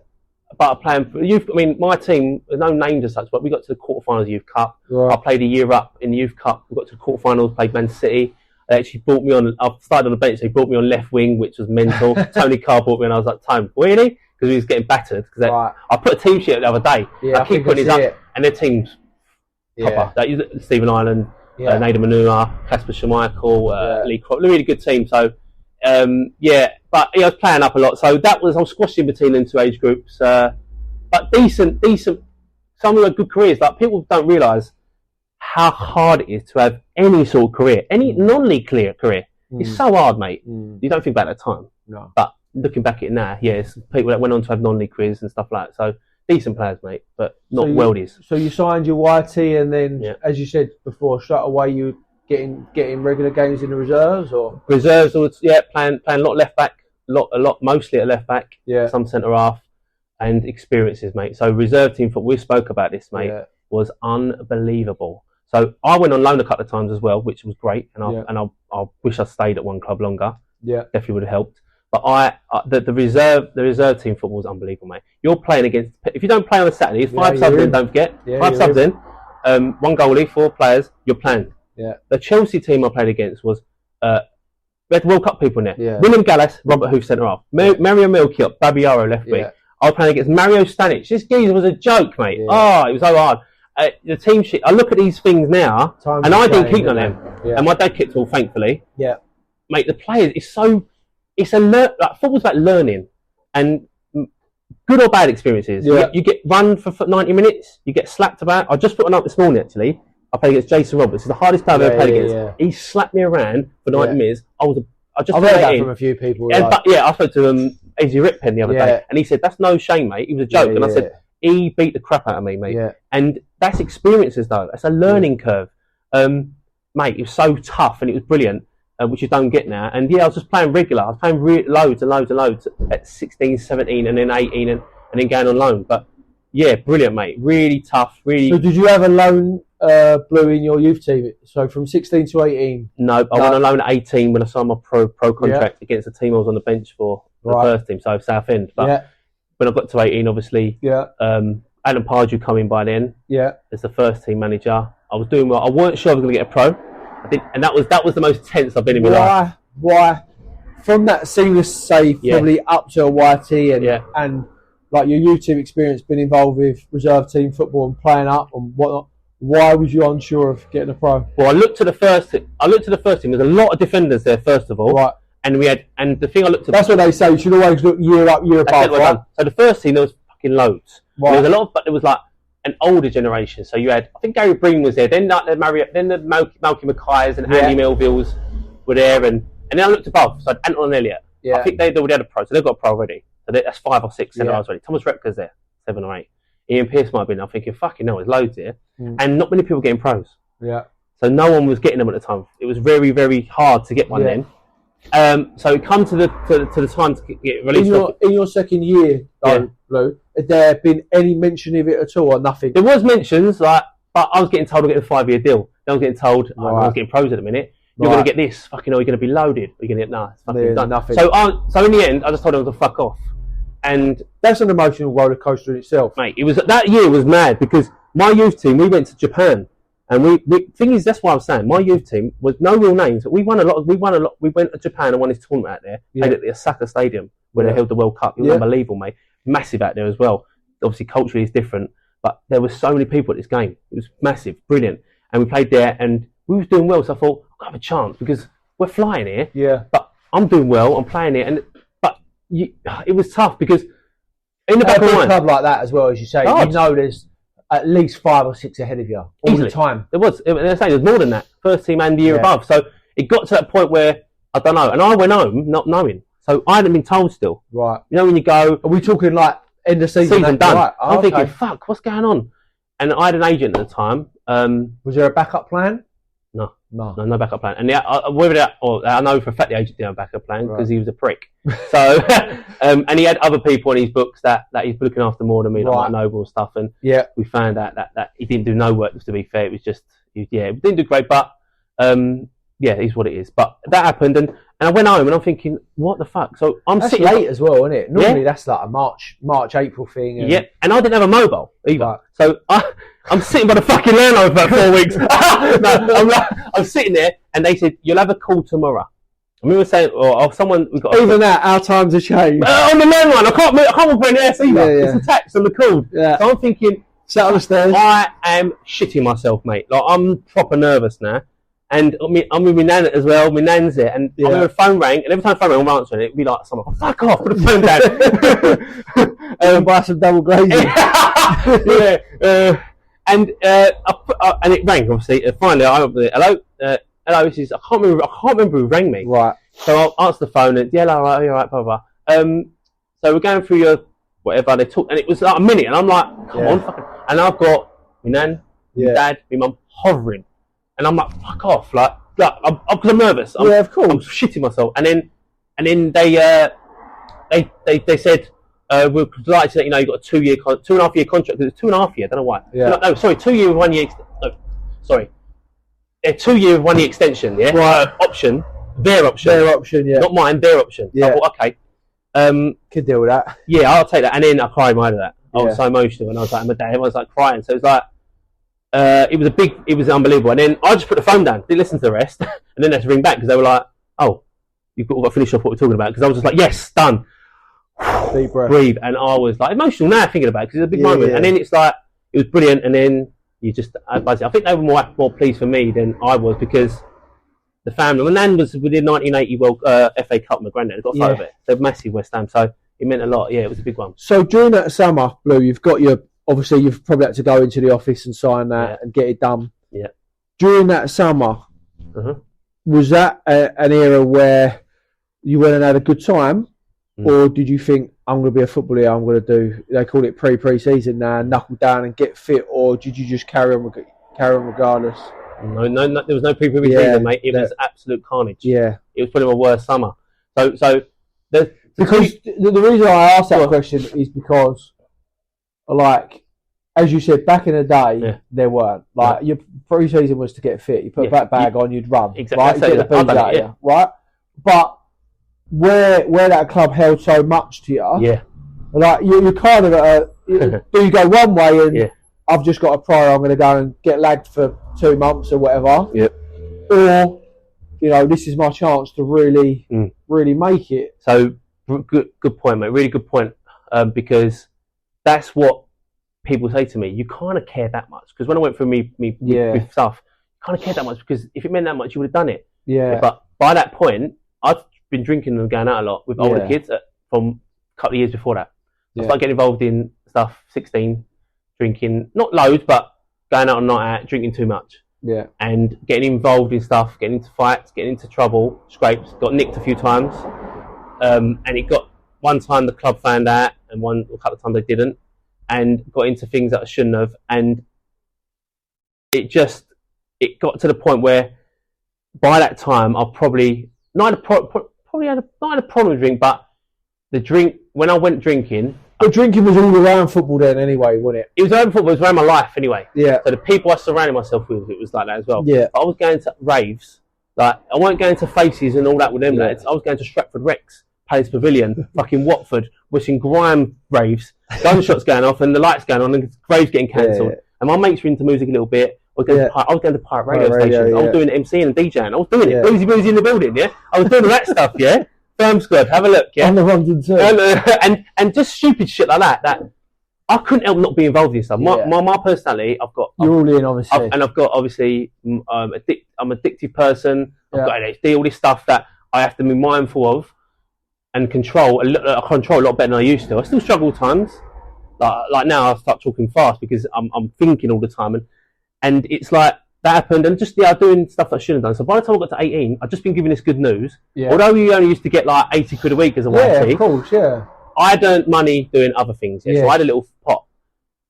but playing for youth. I mean, my team. There's no names as such, but we got to the quarterfinals of the Youth Cup. Right. I played a year up in the Youth Cup. We got to the quarterfinals. Played Man City. They actually brought me on. I started on the bench. They brought me on left wing, which was mental. Tony Carr brought me, and I was like, "Tone, really?" Because he was getting battered. Because I put a team sheet the other day. Yeah, I keep putting it up, and their team's proper. Stephen Ireland, Nathan Manua, Casper Schmeichel, Lee Crop. Really good team. So, but I was playing up a lot. So I was squashing between them two age groups. But decent. Some of them good careers. Like people don't realise how hard it is to have any sort of career, any non-league career. It's so hard, mate. You don't think about it at the time. No. But looking back at it now, it's people that went on to have non-league careers and stuff like that. So decent players, mate, but not worldies. So you signed your YT, and then, as you said before, straight away you getting regular games in the reserves, or reserves, or playing a lot left back, mostly at left back, some centre half, and experiences, mate. So reserve team football, we spoke about this, mate, was unbelievable. So I went on loan a couple of times as well, which was great, and I wish I stayed at one club longer. Yeah, definitely would have helped. But the reserve team football is unbelievable, mate. You're playing against. If you don't play on a Saturday, it's 5 subs in. Don't forget, 5 subs in. 1 goalie, 4 players. You're playing. Yeah. The Chelsea team I played against was we had World Cup people in there. Yeah. William Gallas, Robert Hoof centre half, Mario Milkiot, Babiaro left wing. I was playing against Mario Stanic. This geezer was a joke, mate. Yeah. Oh, it was so hard. The team sheet. I look at these things now, and I didn't keep on them. Yeah. And my dad kept all, thankfully. Yeah. Mate, the players football's about learning and good or bad experiences. Yeah. You get run for 90 minutes. You get slapped about. I just put one up this morning, actually. I played against Jason Roberts. It's the hardest player I've ever played against. Yeah. He slapped me around for 90 minutes. I've heard that from a few people. But I spoke to AZ Rippen the other day, and he said, "That's no shame, mate. It was a joke." And I said, "He beat the crap out of me, mate." Yeah. And that's experiences, though. That's a learning curve. Mate, it was so tough, and it was brilliant. Which you don't get now. And I was just playing regular. I was playing loads and loads and loads at 16, 17, and then 18, and then going on loan. But brilliant, mate. Really tough. Really. So did you have a loan Blue in your youth team? So from 16 to 18? No, I went on loan at 18 when I signed my pro contract against the team I was on the bench for the first team, so Southend. But when I got to 18, obviously, Alan Pardew come in by then. Yeah. As the first team manager, I was doing well. I weren't sure I was going to get a pro. And that was the most tense I've been in my life. Why? From that seamless save, probably up to a YT and like your youth team experience, been involved with reserve team football and playing up and whatnot. Why was you unsure of getting a pro? Well, I looked to the first team. There's a lot of defenders there, first of all. Right. And the thing I looked at. That's what they say. You should always look year up, year above. Right? So the first team, there was fucking loads. Right. There was a lot, but there was like an older generation. So you had, I think Gary Breen was there. Then the Malky Mackay's and Andy Melvilles were there, and then I looked above. So Anton and Elliott. Yeah. I think they already had a pro, so they've got a pro already. So that's 5 or 6 centre halves already. Thomas Repka's there, 7 or 8. Ian Pearce might have been. I'm thinking, fucking no, there's loads here, and not many people getting pros. Yeah. So no one was getting them at the time. It was very, very hard to get one then. So it come to the time to get released. In your second year, though, Blue, had there been any mention of it at all, or nothing? There was mentions, but I was getting told I'm getting a 5-year deal. Then I was getting told I was getting pros at the minute. You're going to get this. Fucking hell, you're going to be loaded. You're going to get it's fucking done. Nothing. So in the end, I just told them to fuck off. And that's an emotional roller coaster in itself, mate. That year was mad because my youth team, we went to Japan, And thing is, that's why I'm saying my youth team was no real names. We won a lot. We went to Japan and won this tournament out there. Played at the Osaka Stadium where they held the World Cup. It was unbelievable, mate. Massive out there as well. Obviously, culturally it's different, but there were so many people at this game. It was massive, brilliant. And we played there, and we was doing well. So I thought, I've got to have a chance because we're flying here. Yeah. But I'm doing well. I'm playing here, it was tough because in the back of my mind, club like that as well, as you say, you know there's at least 5 or 6 ahead of you all the time. They're saying there's more than that. First team and the year above. So it got to that point where I don't know, and I went home not knowing. So I hadn't been told still. Right. You know when you go, are we talking like end of season done? Right. Oh, I'm thinking, fuck, what's going on? And I had an agent at the time. Was there a backup plan? No backup plan. And I know for a fact the agent didn't have a backup plan because he was a prick. So, and he had other people in his books that he's looking after more than me, like Noble and stuff. And we found out that he didn't do no work. To be fair, it was just it didn't do great, but it's what it is. But that happened, and I went home and I'm thinking, what the fuck? So that's sitting late as well, isn't it? Normally that's like a March, April thing. And and I didn't have a mobile either. Right. So I'm sitting by the fucking landline for about 4 weeks. I'm sitting there, and they said, you'll have a call tomorrow. And we were saying, someone... Even that, our times have changed. On the landline, I can't walk around the house either. It's attached on the cord. Yeah. So I'm thinking... Sat on the stairs. I am shitting myself, mate. Like, I'm proper nervous now. And I'm with my nan as well. My nan's there. And I remember the phone rang, and every time the phone rang, I'm answering it. It'd be like, someone, fuck off, put the phone down. Buy some double glazing. And it rang, obviously. Finally, I opened it. Hello. This is, I can't remember who rang me. Right. So I answered the phone and hello, all right, blah blah. So we're going through your whatever they talk, and it was like a minute, and I'm like, come on, fucking. And I've got my nan, my dad, my mum hovering, and I'm like, fuck off, like because I'm nervous. Of course. I'm shitting myself, and then they said. We're delighted to let you know you've got a 2.5 year contract. It's 2.5 year. I don't know why. Yeah. No, sorry, 2 year with 1 year. A 2 year with 1 year extension. Yeah. Right. Option. Their option. Their option. Yeah. Not mine. Their option. Yeah. I thought, okay. Could deal with that. Yeah, I'll take that. And then I cried my head at that. I was so emotional, and I was like, my dad. Everyone's like crying. So it was like, it was unbelievable. And then I just put the phone down, didn't listen to the rest, and then they had to ring back because they were like, oh, we've got to finish off what we're talking about. Because I was just like, yes, done. Deep breath. Breathe, and I was like emotional now thinking about it because it's a big moment. And then it's like it was brilliant, and then you just I think they were more pleased for me than I was because the family. My nan was with the 1980 World FA Cup. My granddad got a photo of it. They're massive West Ham, so it meant a lot. Yeah, it was a big one. So during that summer, Blue, you've probably had to go into the office and sign that and get it done. Yeah. During that summer, was that an era where you went and had a good time? Or did you think, I'm going to be a footballer, I'm going to do, they call it pre-season now, knuckle down and get fit, or did you just carry on regardless? No, there was no pre-season, mate. It was absolute carnage. Yeah. It was probably my worst summer. Because the reason I asked that question is because, like, as you said, back in the day, there weren't. Like, your pre-season was to get fit. You put a back bag on, you'd run. Exactly. Right? You get the beans out of you, right? But where that club held so much to you, like you kind of do you go one way and I've just got a prior, I'm going to go and get lagged for 2 months or whatever, or this is my chance to really make it. So good point, mate. Really good point, because that's what people say to me. You kind of care that much because when I went through me stuff, you kind of care that much because if it meant that much, you would have done it. Yeah. But by that point, I'd been drinking and going out a lot with older kids from a couple of years before that. I started getting involved in stuff, 16, drinking, not loads, but going out on night out, drinking too much. Yeah. And getting involved in stuff, getting into fights, getting into trouble, scrapes, got nicked a few times. And it got, one time the club found out, and a couple of times they didn't, and got into things that I shouldn't have. And it got to the point where by that time I probably not had a problem with drink, but the drink, when I went drinking... But drinking was all around football then anyway, wasn't it? It was around football, it was around my life anyway. Yeah. So the people I surrounded myself with, it was like that as well. Yeah. I was going to raves, like, I weren't going to Faces and all that with them lads. I was going to Stratford Rex, Palace Pavilion, fucking Watford, watching grime raves, gunshots going off and the lights going on and raves getting cancelled. And my mates were into music a little bit. I was going to pirate radio stations. I was doing MC and DJing. I was doing it. Boozy in the building, yeah. I was doing all that stuff, yeah. Firm Squad, have a look, yeah. On the ones and twos. And just stupid shit like that. That I couldn't help not be involved in stuff. My personality, You're all in, obviously. I've got obviously, I'm an addictive person. I've got ADHD, all this stuff that I have to be mindful of and control. I control a lot better than I used to. I still struggle times. Like now, I start talking fast because I'm thinking all the time, and it's like that happened, and just doing stuff that I shouldn't have done. So by the time I got to 18, I've just been given this good news. Yeah. Although we only used to get like 80 quid a week as a YT. Yeah, of course, yeah. I had earned money doing other things. Yeah. So I had a little pot,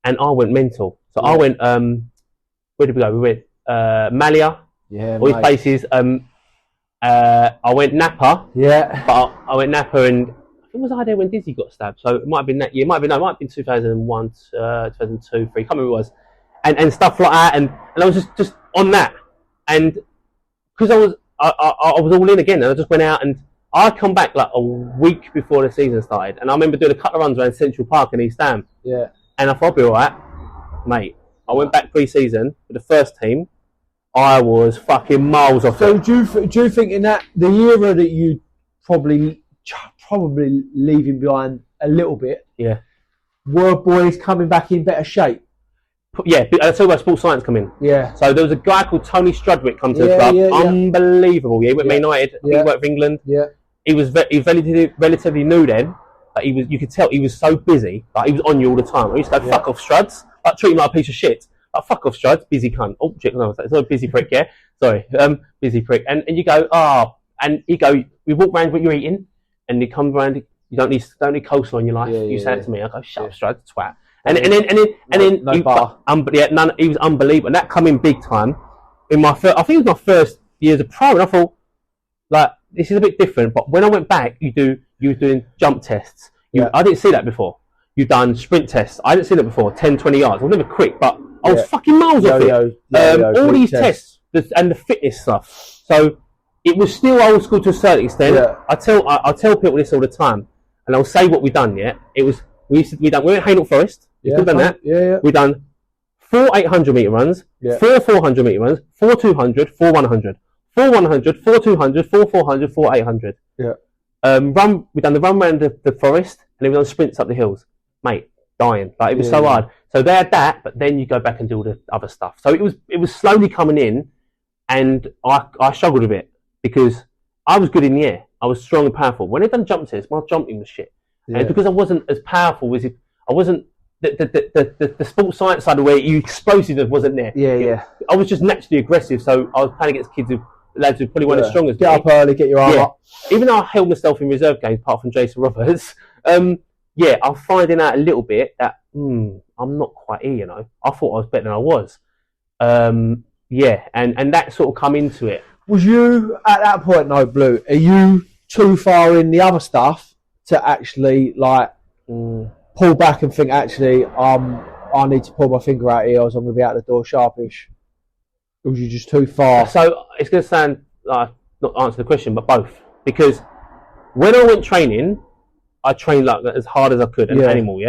and I went mental. So I went. Where did we go? We went Malia. Yeah, all these places. I went Napa. Yeah. But I went Napa, and I think was I there when Dizzy got stabbed. So it might have been that year. It might have been 2001, 2002, 3. Can't remember who it was. And stuff like that. And I was just on that. And because I was all in again, and I just went out, and I come back like a week before the season started, and I remember doing a couple of runs around Central Park in East Ham. Yeah. And I thought I'd be all right, mate. I went back pre-season with the first team. I was fucking miles off. So do you think in that the era that you probably leaving behind a little bit? Yeah. Were boys coming back in better shape? Yeah, that's where sports science come in. Yeah. So there was a guy called Tony Strudwick come to the club. Unbelievable. Yeah, he went Man United. I think he worked for England. Yeah. He was relatively new then, but you could tell he was so busy. Like he was on you all the time. I used to go fuck off Struds. Like treat him like a piece of shit. Like fuck off Struds, busy cunt. Oh shit, no, it's not a busy prick, yeah. Sorry, busy prick. And you go, and you go, we walk around what you're eating, and you come around. You don't need coleslaw in your life. You say that to me. I go, shut up, Struds, twat. And then no bar. He was unbelievable, and that come in big time. In my I think it was my first year as a pro, and I thought, like, this is a bit different. But when I went back, you were doing jump tests. I didn't see that before. You've done sprint tests. I didn't see that before. 10, 20 yards. I was never quick, but I was fucking miles off it. All these tests and the fitness stuff. So it was still old school to a certain extent. Yeah. I tell people this all the time, and I'll say what we've done. Yeah, it was we went Hainault Forest. We've done that. Yeah. We've done 4 800-metre runs, 4 400-metre runs, 4 200, 4 100, 4 100, 4 200, 4 400, 4 800. Yeah. We've done the run around the forest, and then we've done sprints up the hills. Mate, dying. Like it was so hard. So they had that, but then you go back and do all the other stuff. So it was slowly coming in, and I struggled a bit because I was good in the air. I was strong and powerful. When they done jump tests, my jumping was shit. And because I wasn't as powerful as I wasn't the sports science side of where you explosiveness wasn't there. Yeah. I was just naturally aggressive, so I was playing against lads who probably weren't as strong as me. Get up early, get your arm up. Even though I held myself in reserve games, apart from Jason Roberts, I'm finding out a little bit that I'm not quite here, you know. I thought I was better than I was. And that sort of come into it. Was you, at that point, no, Blue, are you too far in the other stuff to actually, like, pull back and think, actually, I need to pull my finger out here, or I'm going to be out the door sharpish? Or was you just too far? So, it's going to sound like not answer the question, but both. Because when I went training, I trained like as hard as I could, an animal,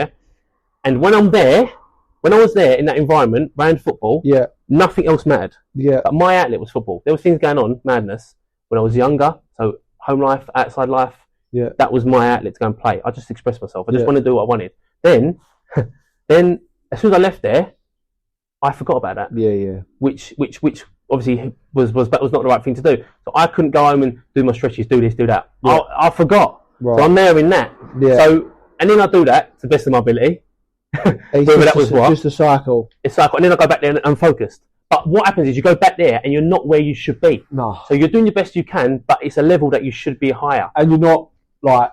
And when I was there in that environment, ran football, nothing else mattered. Yeah. But my outlet was football. There were things going on, madness, when I was younger. So home life, outside life, that was my outlet to go and play. I just expressed myself. I just wanted to do what I wanted. Then as soon as I left there, I forgot about that. Yeah. Which obviously was not the right thing to do. So I couldn't go home and do my stretches, do this, do that. Yeah. I forgot. Right. So I'm there in that. Yeah. So, and then I do that to the best of my ability. Just a cycle. It's cycle. And then I go back there and I'm focused. But what happens is you go back there and you're not where you should be. No. So you're doing the best you can, but it's a level that you should be higher. And you're not, like,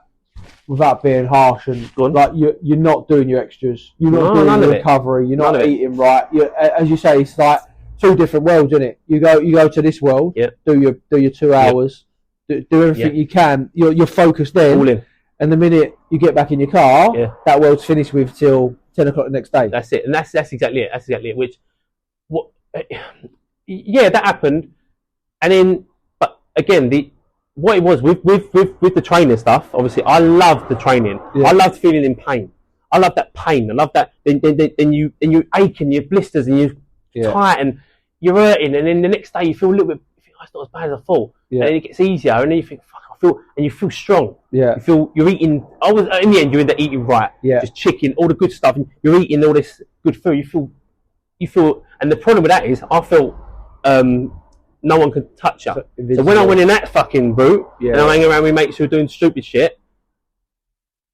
without being harsh, and like you're not doing your extras. You're not doing the recovery. You're not eating right. As you say, it's like two different worlds, isn't it? You go to this world, do your 2 hours. Do everything you can. You're focused then. All in. And the minute you get back in your car, that world's finished with till 10 o'clock the next day. That's it. And that's exactly it. That's exactly it. That happened. And then, but again, what it was with the training stuff, obviously, I loved the training. Yeah. I loved feeling in pain. I love that pain. I love that. Then you ache and you blisters and you tight, and you're hurting, and then the next day you feel a little bit. You think, oh, it's not as bad as I thought. Yeah. And then it gets easier, and then you think, fuck, you feel strong. Yeah. You're eating. In the end, you end up eating right. Yeah. Just chicken, all the good stuff. And you're eating all this good food. You feel, and the problem with that is, I felt no one could touch you. So when I went in that fucking route, and I'm hanging around with mates who were doing stupid shit,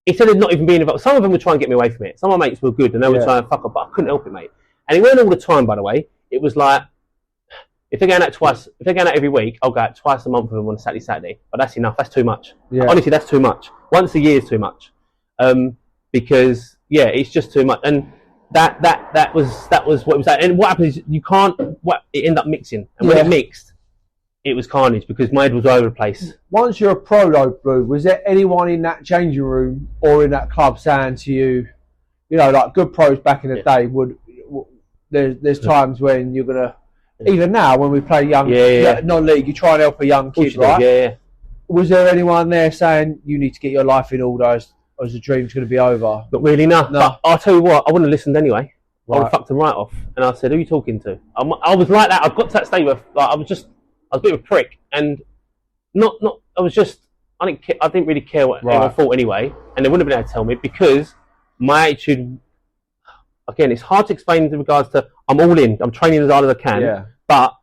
instead of not even being involved, some of them would try and get me away from it. Some of my mates were good, and they would try and fuck up, but I couldn't help it, mate. And it weren't all the time, by the way. It was like, if they're going out every week, I'll go out twice a month with them on a Saturday. But that's enough. That's too much. Yeah. Honestly, that's too much. Once a year is too much. Because it's just too much. And that was what it was. And what happens is it ended up mixing. And when it mixed, it was carnage because my head was all over the place. Once you're a pro, though, Blue, was there anyone in that changing room or in that club saying to you, like good pros back in the day there's times when you're gonna. Even now, when we play young non-league, you try and help a young kid, right? Yeah. Was there anyone there saying you need to get your life in order as the dream's going to be over? Not really, no. But I'll tell you what, I wouldn't have listened anyway. Right. I would have fucked them right off. And I said, who are you talking to? I was like that. I got to that stage where I was a bit of a prick. And I didn't really care what anyone thought anyway. And they wouldn't have been able to tell me because my attitude, again, it's hard to explain in regards to I'm all in. I'm training as hard as I can. Yeah. But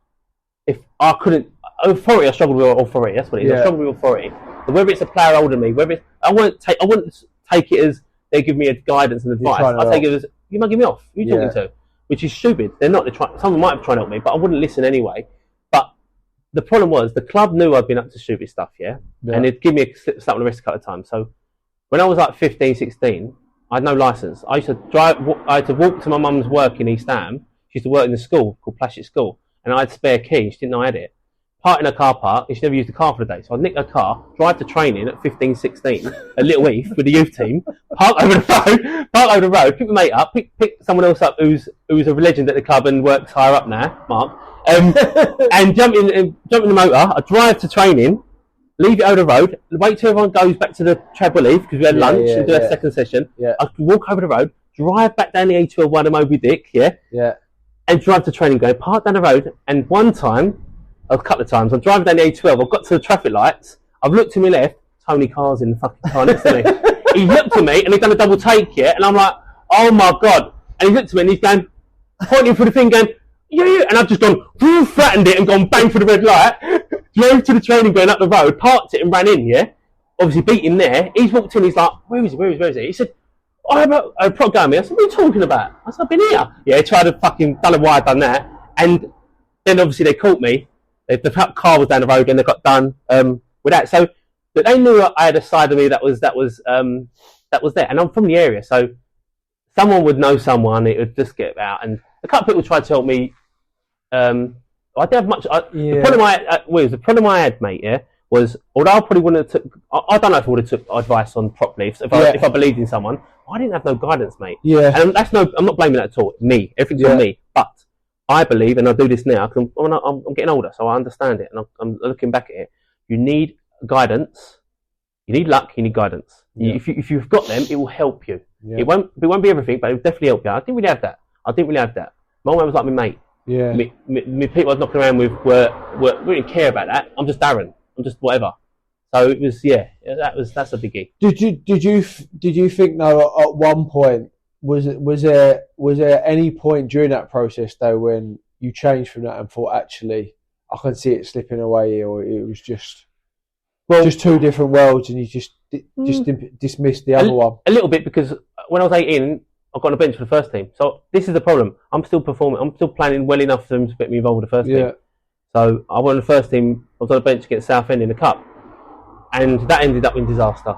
if I couldn't, authority, I struggled with authority. That's what it is. I struggled with authority. So whether it's a player older than me, I wouldn't take it as they give me a guidance and advice. I take it as you might give me off. Who are you talking to? Which is stupid. They're not. Someone might have tried to help me, but I wouldn't listen anyway. But the problem was the club knew I'd been up to stupid stuff, and they'd give me a slap on the wrist a couple of times. So when I was like 15, 16, I had no license. I used to drive. I had to walk to my mum's work in East Ham. She used to work in the school called Plashet School. And I had a spare key, she didn't know I had it. Park in a car park, and she never used the car for the day. So I'd nick her car, drive to training at 15, 16, at Little Heath with the youth team, park over the road, pick my mate up, pick someone else up who's a legend at the club and works higher up now, Mark, and jump in the motor. I'd drive to training, leave it over the road, wait till everyone goes back to the Treble Heath because we had lunch and do a second session. Yeah. I'd walk over the road, drive back down the A12 one of Moby Dick, and drive to training, go park down the road. And one time, a couple of times, I'm driving down the A12. I've got to the traffic lights. I've looked to my left. Tony Carr's in the fucking car next to me. He looked at me and he's done a double take, and I'm like, oh my god! And he looked at me and he's going, pointing for the thing, going, yeah. And I've just gone, flattened it and gone bang for the red light. Drove to the training, going up the road, parked it and ran in. Obviously beat him there. He's walked in. He's like, where is he? He said, I have a prop going me. I said, what are you talking about? I said, I've been here. Yeah, tried to fucking tell him why I'd done that. And then obviously they caught me. The car was down the road and they got done with that. So but they knew I had a side of me that was there. And I'm from the area, so someone would know someone. It would just get out. And a couple of people tried to help me. I didn't have much. The problem I had, mate, was although I probably wouldn't have took. I don't know if I would have took advice on properly if I believed in someone. I didn't have no guidance, mate. Yeah. And I'm not blaming that at all. Me, everything's on me. But I believe, and I do this now because I'm getting older, so I understand it, and I'm looking back at it. You need guidance. You need luck. You need guidance. Yeah. If you've got them, it will help you. Yeah. It won't be everything, but it will definitely help you. I didn't really have that. My mate was like my mate. Yeah. Me people I was knocking around with we didn't care about that. I'm just Darren. I'm just whatever. So it was, that's a biggie. Did you think though at one point was there any point during that process though when you changed from that and thought actually I can see it slipping away, or it was just two different worlds and you just dismissed the other one? A little bit, because when I was 18 I got on the bench for the first team. So this is the problem. I'm still performing. I'm still playing well enough for them to get me involved with the first team. So I won the first team. I was on the bench against Southend in the cup, and that ended up in disaster.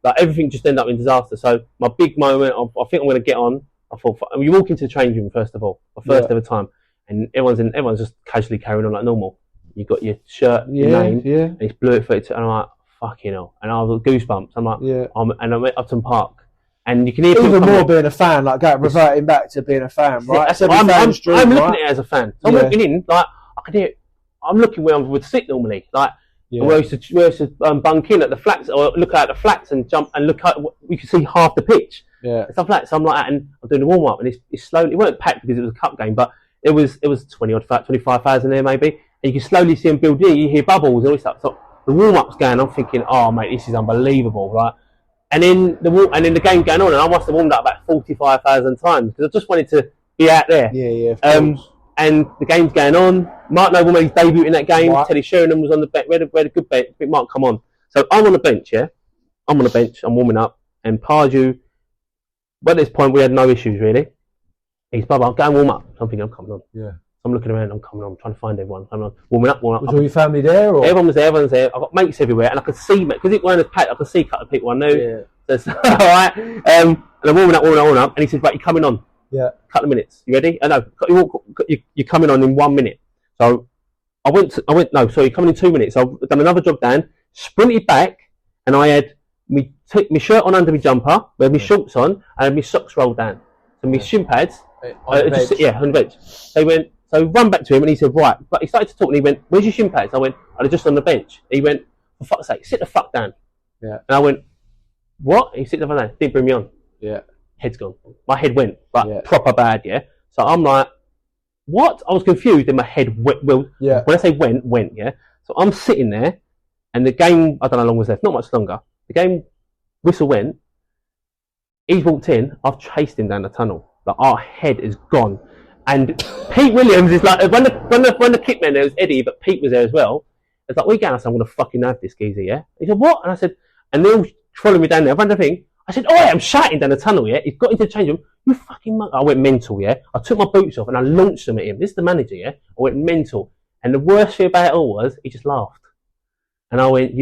Like everything just ended up in disaster. So my big moment, I think I'm going to get on. I thought, you walk into the changing room first of all, my first ever time, and everyone's just casually carrying on like normal. You got your shirt, your name, and it's Blewitt 32, and I'm like, fucking hell. And I was goosebumps. I'm like, and I'm at Upton Park. And you can hear even more being a fan, like reverting back to being a fan, right? That's I'm looking at it as a fan. So I'm looking in, like I can hear. I'm looking where I would sit normally, like where I used to bunk in at the flats, or look out the flats and jump and look out. We could see half the pitch, stuff like that. So I'm like that, and I'm doing the warm up, and it's slowly. It weren't packed because it was a cup game, but it was 25,000 there maybe, and you can slowly see them build in. You hear bubbles and all this stuff. So the warm-up's going, I'm thinking, oh mate, this is unbelievable, right? And then the game going on, and I must have warmed up about 45,000 times because I just wanted to be out there. Yeah. And the game's going on. Mark Noble made his debut in that game. Right. Teddy Sheringham was on the bench. We had a good bench. I think Mark come on. So I'm on the bench, yeah. I'm on the bench. I'm warming up, and Pardew. At this point, we had no issues really. He's Bubba, go and warm up. So I'm thinking, I'm coming on. Yeah. I'm looking around. I'm coming on. I'm trying to find everyone. I'm warming up. Was all your family there? Or? Everyone was there. Everyone's there. I've got mates everywhere, and I could see because it weren't as packed. I could see a couple of people I knew. Yeah. So it's all right. And I'm warming up, and he said, "Right, you're coming on. Yeah. Couple of minutes. You ready? No, you're coming on in 1 minute." So I went. No, sorry, you're coming in 2 minutes. So I've done another jog down, sprinted back, and I had my shirt on under my jumper, with my shorts on, and my socks rolled down. So my shin pads. On the bench. So run back to him, and he said, "Right." But he started to talk, and he went, "Where's your shin pads?" I went, "I'm just on the bench." He went, "For fuck's sake, sit the fuck down." Yeah. And I went, "What?" He sit the fuck down. Didn't bring me on. Yeah. Head's gone. My head went, but proper bad, yeah. So I'm like, what? I was confused, and my head went. Well, when I say went, yeah. So I'm sitting there, and the game, I don't know how long was left, not much longer. The game whistle went. He's walked in. I've chased him down the tunnel. Like our head is gone, and Pete Williams is like when the kick man there was Eddie, but Pete was there as well. It's like, "We going?" I said, "I'm gonna fucking have this geezer, yeah." He said, "What?" And I said, and they're all following me down there. I ran the thing. I said, "Oh, yeah, I'm shouting down the tunnel, yeah." He's got into the change room. "You fucking I went mental, yeah. I took my boots off and I launched them at him. This is the manager, yeah. I went mental, and the worst thing about it all was he just laughed, and I went,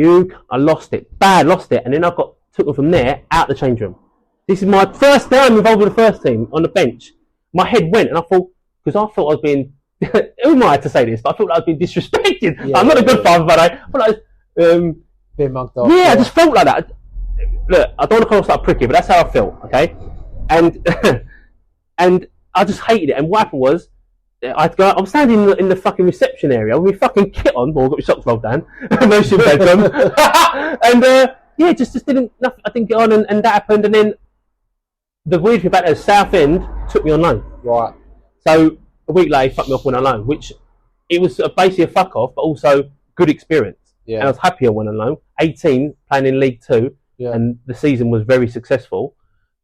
I lost it, lost it, and then I took them from there out the change room. This is my first time involved with the first team on the bench. My head went, and I thought I was being. Who am I to say this? But I felt like I was being disrespected. I'm not a good father, but I felt like being mugged off. Yeah, I just felt like that. Look, I don't want to call myself pricky, but that's how I felt. Okay, and and I just hated it. And what happened was, I'm standing in the fucking reception area with my fucking kit on, or got my socks rolled down, no shin pads on, and just didn't. I didn't get on, and that happened, and then. The weird thing about that is Southend took me on loan. Right. So a week later, he fucked me off when on loan, which it was basically a fuck off, but also good experience. Yeah. And I was happy I went on loan. 18, playing in League Two, and the season was very successful.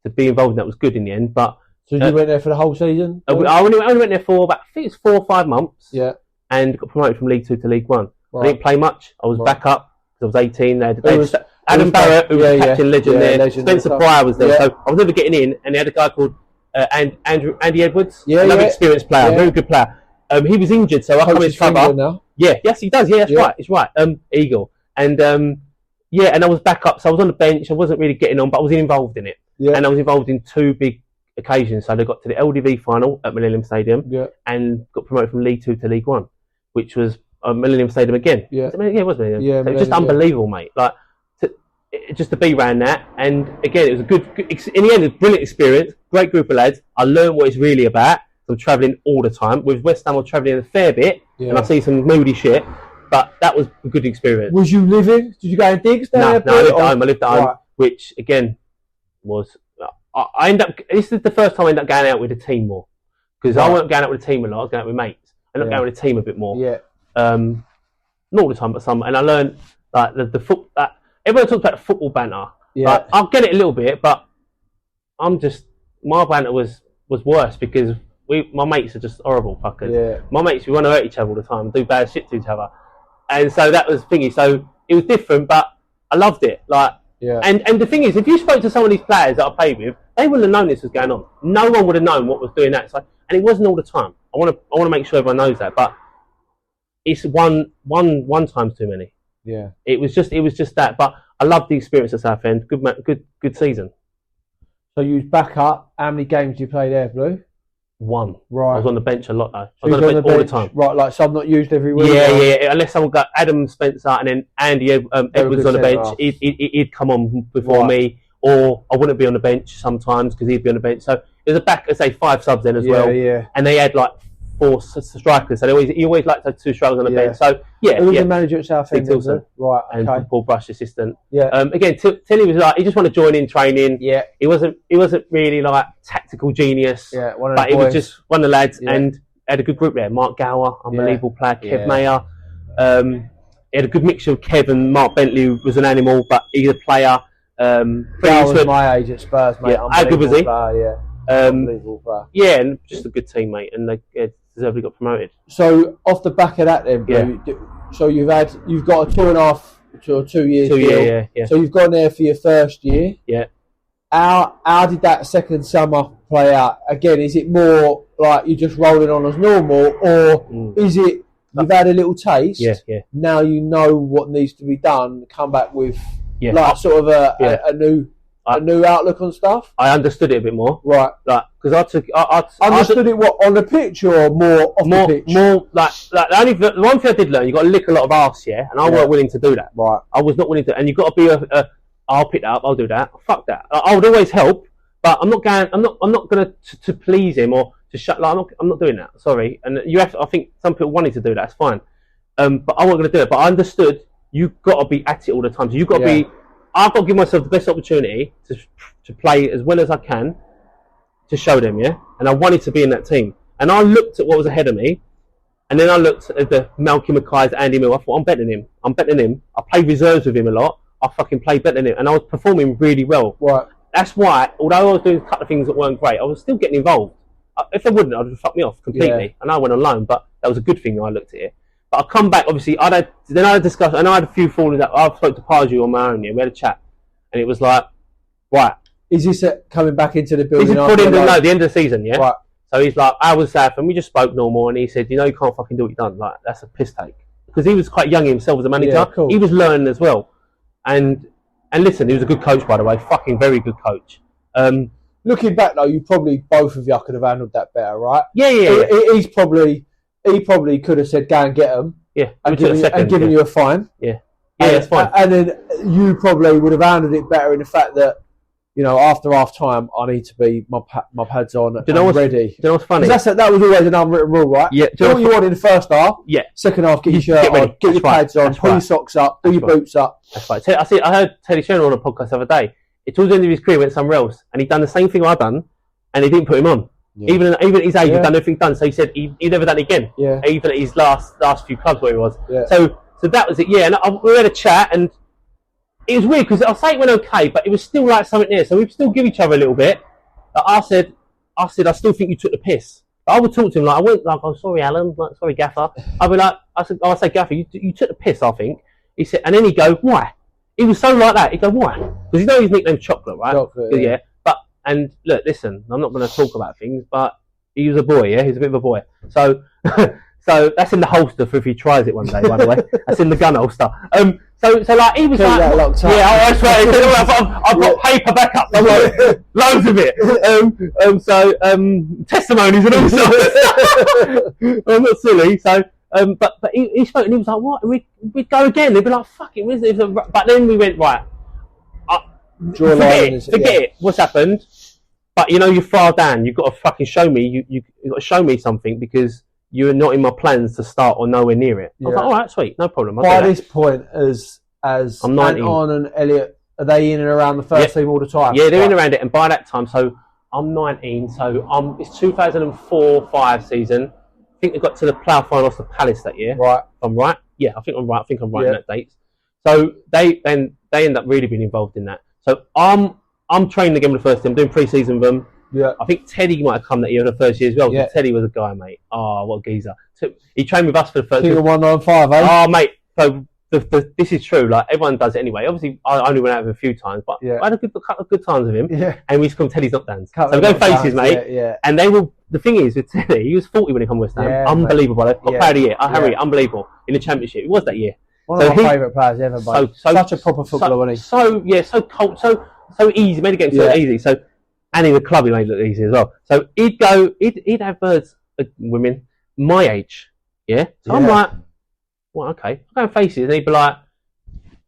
To be involved in that was good in the end. But so you went there for the whole season? I only went there for about, I think it's 4 or 5 months. Yeah. And got promoted from League Two to League One. Right. I didn't play much. I was back up because I was 18. Adam Barrett, who was captain legend there. Legend Spencer Pryor was there. So I was never getting in, and they had a guy called Andy Edwards, another experienced player, very good player. He was injured, so I come in cover. Now. Yes, he does. Yeah, that's right. It's right. Eagle, and and I was back up, so I was on the bench. I wasn't really getting on, but I was involved in it, and I was involved in 2 big occasions. So they got to the LDV final at Millennium Stadium, and got promoted from League Two to League One, which was Millennium Stadium again. Yeah, it was Millennium. Yeah, so it was just unbelievable, mate. Like. Just to be around that, and again, it was a good in the end, a brilliant experience. Great group of lads. I learned what it's really about. I'm travelling all the time. With West Ham, I'm travelling a fair bit, and I see some moody shit. But that was a good experience. Was you living? Did you go in digs there? No, I lived at home. I lived at home, which again was. I end up. This is the first time I end up going out with a team more, because I wasn't going out with a team a lot. I was going out with mates. I ended up going with a team a bit more. Yeah. Not all the time, but some. And I learned like the foot that. Everyone talks about football banter. Yeah. Like, I'll get it a little bit, but my banter was worse because my mates are just horrible fuckers. Yeah. My mates, we want to hurt each other all the time, do bad shit to each other. And so that was thingy. So it was different, but I loved it. Like, and the thing is, if you spoke to some of these players that I played with, they wouldn't have known this was going on. No one would have known what was doing that. So, and it wasn't all the time. I want to make sure everyone knows that, but it's one time's too many. Yeah, it was just that, but I loved the experience at Southend. Good season. So you was back up. How many games did you play there, Blue? 1. Right. I was on the bench a lot though. I was on the bench all the time. Right, like some not used every week. Yeah. Unless someone got Adam Spencer and then Andy Edwards on the bench, he'd come on before me, or I wouldn't be on the bench sometimes because he'd be on the bench. So it was a back, let's say 5 subs then as well. Yeah. And they had like 4 strikers, so he always liked to have 2 strikers on the bench. So who was the manager at Southend? Right, okay. And Paul Brush assistant. Yeah. Again, Tilly was like he just wanted to join in training. Yeah. He wasn't really like tactical genius. Yeah. But he was just one of the lads, and had a good group there. Mark Gower, unbelievable player. Kev Yeah. Mayer. He had a good mixture of Kev and Mark Bentley, who was an animal, but he's a player. That was my age at Spurs, mate. Yeah, how good was he? Player, unbelievable player. Yeah, and just a good teammate, and they deservedly got promoted. So off the back of that, then, Blue, so you've got a 2 years deal. Yeah. So you've gone there for your first year. Yeah. How did that second summer play out? Again, is it more like you're just rolling on as normal, or is it you've had a little taste? Yeah. Now you know what needs to be done. Come back with sort of a new outlook on stuff. I understood it a bit more, right? Like because I understood it what on the pitch or more off the pitch. More like the one thing I did learn, you got to lick a lot of arse, and I weren't willing to do that. Right. I was not willing to, and you've got to be I'll pick that up. I'll do that. Fuck that. I would always help, but I'm not going. I'm not going to please him or to shut. Like, I'm not doing that. Sorry. And you have to, I think some people wanted to do that. That's fine. But I wasn't going to do it. But I understood you've got to be at it all the time. So you've got to be. I've got to give myself the best opportunity to play as well as I can to show them. Yeah. And I wanted to be in that team. And I looked at what was ahead of me. And then I looked at the Malky Mackay's, Andy Mill. I thought, I'm better than him. I played reserves with him a lot. I fucking played better than him, and I was performing really well. Right. That's why, although I was doing a couple of things that weren't great, I was still getting involved. If I wouldn't, I'd have fucked me off completely. Yeah. And I went on loan, but that was a good thing when I looked at it. But I come back, obviously, I had a discussion, and I had a few fallings out. I spoke to Pardew on my own, we had a chat, and it was like, right. Is this coming back into the building? This is put in the end of the season, yeah? Right. So he's like, I was South, and we just spoke normal, and he said, you can't fucking do what you've done. Like, that's a piss take. Because he was quite young himself as a manager. Yeah, cool. He was learning as well. And listen, he was a good coach, by the way. Fucking very good coach. Looking back, though, both of you could have handled that better, right? Yeah. He probably could have said, go and get them. Yeah. And given you a fine. Yeah. Yeah, that's fine. And then you probably would have handled it better in the fact that, after half time, I need to be my pads on and ready. Do you know what's funny? That was always an unwritten rule, right? Yeah. Do what you want in the first half. Yeah. Second half, get your shirt on, get your pads on, pull your socks up, do your boots up. That's right. I heard Teddy Sheringham on a podcast the other day. Towards the end of his career, he went somewhere else, and he'd done the same thing I'd done, and he didn't put him on. Yeah. Even at his age, he'd done everything done. So he said he'd never done it again. Yeah. Even at his last few clubs where he was. Yeah. So that was it. Yeah. And we had a chat, and it was weird because I'll say it went okay, but it was still like something there. So we still give each other a little bit. I said, I still think you took the piss. But I would talk to him like, I went like, oh, sorry, Alan, like, sorry, Gaffer. I'd be like, I say, Gaffer, you took the piss, I think. He said, and then he'd go, why? He was so like that. He'd go, why? Because his nickname's Chocolate, right? Chocolate, yeah. And look, listen, I'm not going to talk about things, but he was a boy, yeah? He's a bit of a boy. So that's in the holster for if he tries it one day, by the way. That's in the gun holster. So like he was like, I swear, I've got paper backup, like, loads of it. Testimonies and all sorts. I'm not silly. So, but he spoke and he was like, what? We'd go again. They'd be like, fuck it. But then we went, right. Forget it. What's happened? But you're far down. You've got to fucking show me. You've got to show me something because you're not in my plans to start or nowhere near it. I was like, all right, sweet, no problem. By this point, as I'm 19. Anton and Elliot, are they in and around the first team all the time? Yeah, they're in and around it. And by that time, so I'm 19. So it's 2004-05 season. I think they got to the Plough finals to Palace that year. Right. I'm right. Yeah, I think I'm right. in that date. So they end up really being involved in that. So I'm training again with the first team, doing pre-season with them. Yeah. I think Teddy might have come that year for the first year as well. Yeah. Teddy was a guy, mate. Oh, what a geezer. So he trained with us for the first year. 195, eh? Oh, mate. So this is true. Like, everyone does it anyway. Obviously, I only went out with him a few times, but I had a couple of good times with him. Yeah. And we used to call him Teddy's knockdowns. So we go faces, mate. Yeah. And they will. The thing is, with Teddy, he was 40 when he came to West Ham. Yeah, unbelievable. Got player of the year. Harry, unbelievable. In the Championship. It was that year. One of my favourite players ever, mate. Such a proper footballer, wasn't he? So cold, so easy. Made the game so easy. So, and in the club he made it look easy as well. So he'd have birds, women my age, yeah. So I'm like, well, okay. I go and faces, and he'd be like,